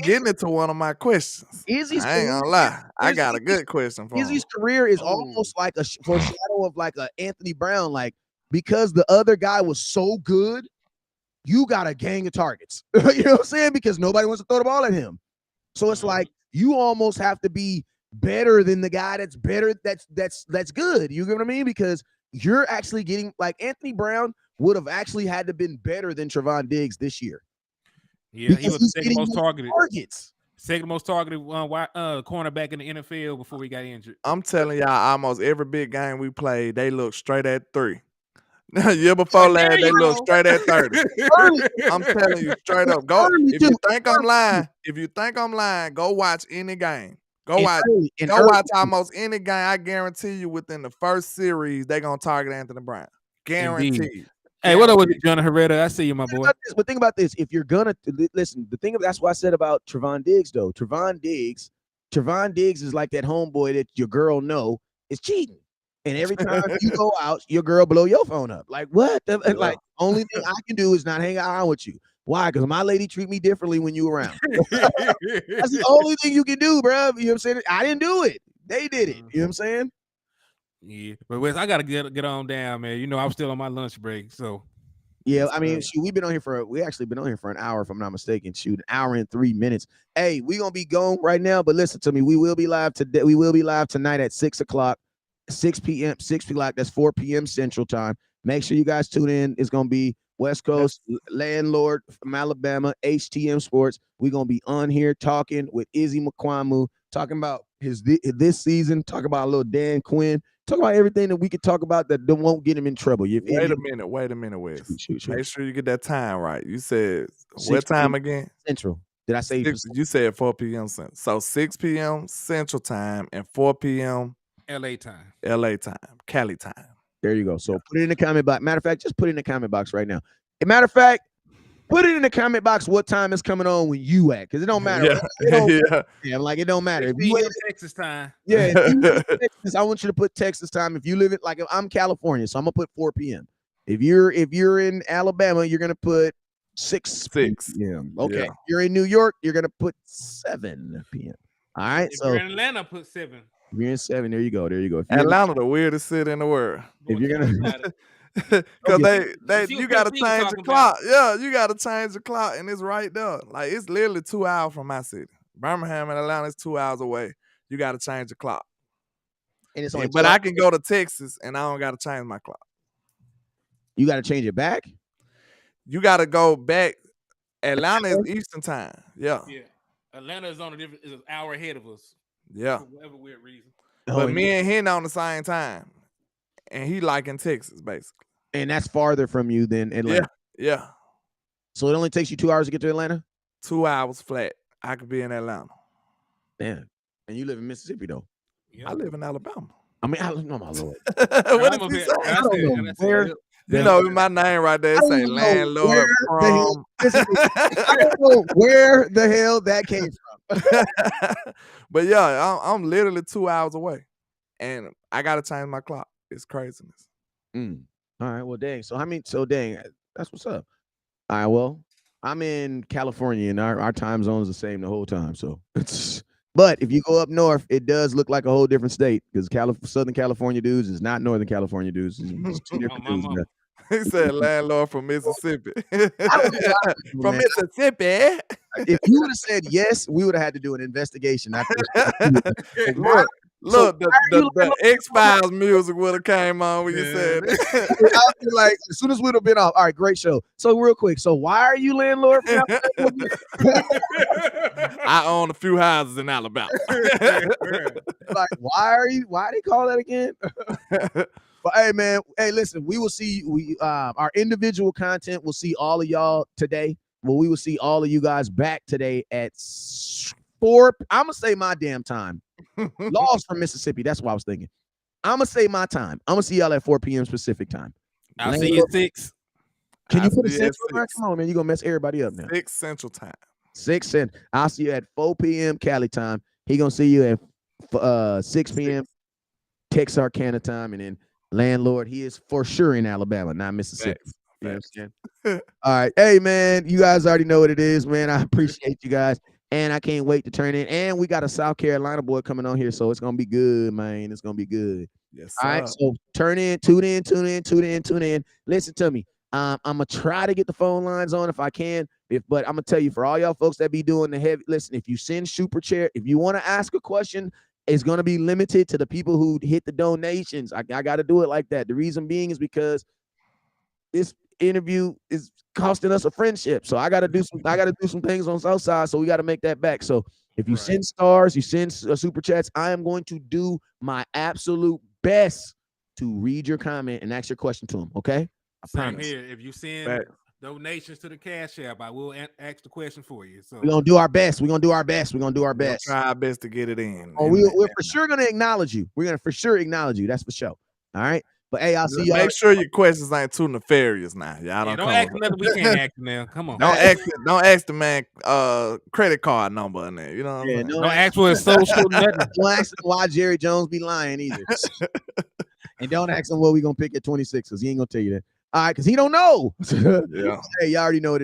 getting into one of my questions. Izzy's I ain't gonna lie. I got a good question for Izzy's career is almost like a foreshadow of like a Anthony Brown, like because the other guy was so good, you got a gang of targets. You know what I'm saying? Because nobody wants to throw the ball at him. So it's like you almost have to be better than the guy that's better. That's good. You get what I mean? Because you're actually getting like Anthony Brown would have actually had to been better than Trevon Diggs this year. Yeah, he was the second most targeted. Second most targeted cornerback in the NFL before he got injured. I'm telling y'all, almost every big game we played, they looked straight at 3. Year before last, they looked straight at 30. I'm telling you, straight up. Go. If you think I'm lying, go watch any game. Go watch almost any game. I guarantee you, within the first series, they're gonna target Anthony Brown. Guaranteed. Hey, what up with you, Jonah Herrera? I see you, my boy. But think about this: if you're gonna listen, that's what I said about Trevon Diggs, though. Trevon Diggs is like that homeboy that your girl know is cheating, and every time you go out, your girl blow your phone up. Like what? Like only thing I can do is not hang out with you. Why? Because my lady treat me differently when you around. That's the only thing you can do, bro. You know what I'm saying? I didn't do it. They did it. You know what I'm saying? Yeah, but Wes, I gotta get on down, man. I was still on my lunch break, so yeah. I mean, we actually been on here for an hour, if I'm not mistaken. Shoot, an hour and 3 minutes. Hey, we gonna be going right now, but listen to me. We will be live today. We will be live tonight at 6:00, 6 p.m. 6 p.m. That's 4 p.m. Central Time. Make sure you guys tune in. It's gonna be West Coast landlord from Alabama, HTM Sports. We're gonna be on here talking with Izzy Mukuamu, talking about this season, talking about a little Dan Quinn. Talk about everything that we could talk about that won't get him in trouble. Wait a minute, Wes. Shoot. Make sure you get that time right. You said what time again? Central. Did I say You said 4 p.m. Central. So 6 p.m. Central Time and 4 p.m. LA time. LA time, Cali time. There you go. So put it in the comment box. Matter of fact, just put it in the comment box right now. Matter of fact, put it in the comment box what time it's coming on when you at, because it don't matter. Yeah. It don't, Yeah. yeah, like it don't matter. If 6 you p.m. Texas time. yeah, if you live in Texas, I want you to put Texas time. If you live it like if I'm California, so I'm gonna put 4 p.m. If you're in Alabama, you're gonna put 6 p.m. Okay. Yeah. If you're in New York, you're gonna put 7 p.m. All right. If So you're in Atlanta, put 7. if you're in 7, there you go. There you go. If you're Atlanta, the weirdest city in the world. If you're gonna Because Okay. you gotta change the clock. Yeah, you gotta change the clock, and it's right there. Like it's literally 2 hours from my city. Birmingham and Atlanta is 2 hours away. You gotta change the clock. and it's only But 12 I can go to Texas and I don't gotta change my clock. you gotta change it back. You gotta go back. Atlanta is Eastern time. Yeah. Yeah. Atlanta is on a different, is an hour ahead of us. Yeah. For whatever weird reason. But me and him on the same time. And he like in Texas, basically. And that's farther from you than Atlanta. Yeah. So it only takes you 2 hours to get to Atlanta? 2 hours flat. I could be in Atlanta. Damn. And you live in Mississippi though. Yeah. I live in Alabama. I mean, no, my lord. What is he saying? I don't know where. You know, my name right there say landlord from. I don't know where the hell that came from. But yeah, I'm literally 2 hours away, and I gotta change my clock. It's craziness. All right, well, dang. So dang, that's what's up. All right, well, I'm in California, and our time zone is the same the whole time. So it's. But if you go up north, it does look like a whole different state because Southern California dudes is not Northern California dudes. It's two different dudes. Man. He said landlord from Mississippi. From Mississippi. If you would have said yes, we would have had to do an investigation. Look, the X-Files music would have came on when you said it. I feel like as soon as we'd have been off, all right, great show. So real quick, so why are you landlord? I own a few houses in Alabama. Like, why they call that again? But hey, man, hey, listen, we will see our individual content. We'll see all of y'all today. Well, we will see all of you guys back today at 4. I'm gonna say my damn time. Laws from Mississippi. That's what I was thinking. I'm gonna say my time. I'm gonna see y'all at 4 p.m. Pacific time. I'll see you at 6. Can you put a central time? Come on, man. You're gonna mess everybody up now. 6 Central time. 6 Central. I'll see you at 4 p.m. Cali time. He gonna see you at 6 p.m. Texarkana time, and then landlord, he is for sure in Alabama, not Mississippi. Facts. You know what I'm saying? All right. Hey, man, you guys already know what it is, man. I appreciate you guys. And I can't wait to turn in. And we got a South Carolina boy coming on here, so it's gonna be good, man. It's gonna be good. Yes, all right. So tune in. Listen to me. I'm gonna try to get the phone lines on if I can. But I'm gonna tell you, for all y'all folks that be doing the heavy, listen, if you send super chat, if you want to ask a question, it's gonna be limited to the people who hit the donations. I gotta do it like that. The reason being is because this interview is costing us a friendship. So I gotta do some things on Southside. So we gotta make that back. So if you send stars, you send super chats, I am going to do my absolute best to read your comment and ask your question to them. Okay? I promise. Here, if you send donations to the Cash App, I will ask the question for you. So we're gonna do our best. We're gonna do our best. We'll try our best to get it in. Oh, we're for sure gonna acknowledge you. We're gonna for sure acknowledge you. That's for sure. All right. But hey, I'll see y'all. Make sure your questions ain't too nefarious now. Y'all don't ask nothing we can't ask now. Come on. Don't ask the man credit card number in there. You know what I'm saying? Don't ask for his social nothing. Don't ask him why Jerry Jones be lying either. And don't ask him what we gonna pick at 26 because he ain't gonna tell you that. All right, because he don't know. Yeah. Hey, y'all already know what it is.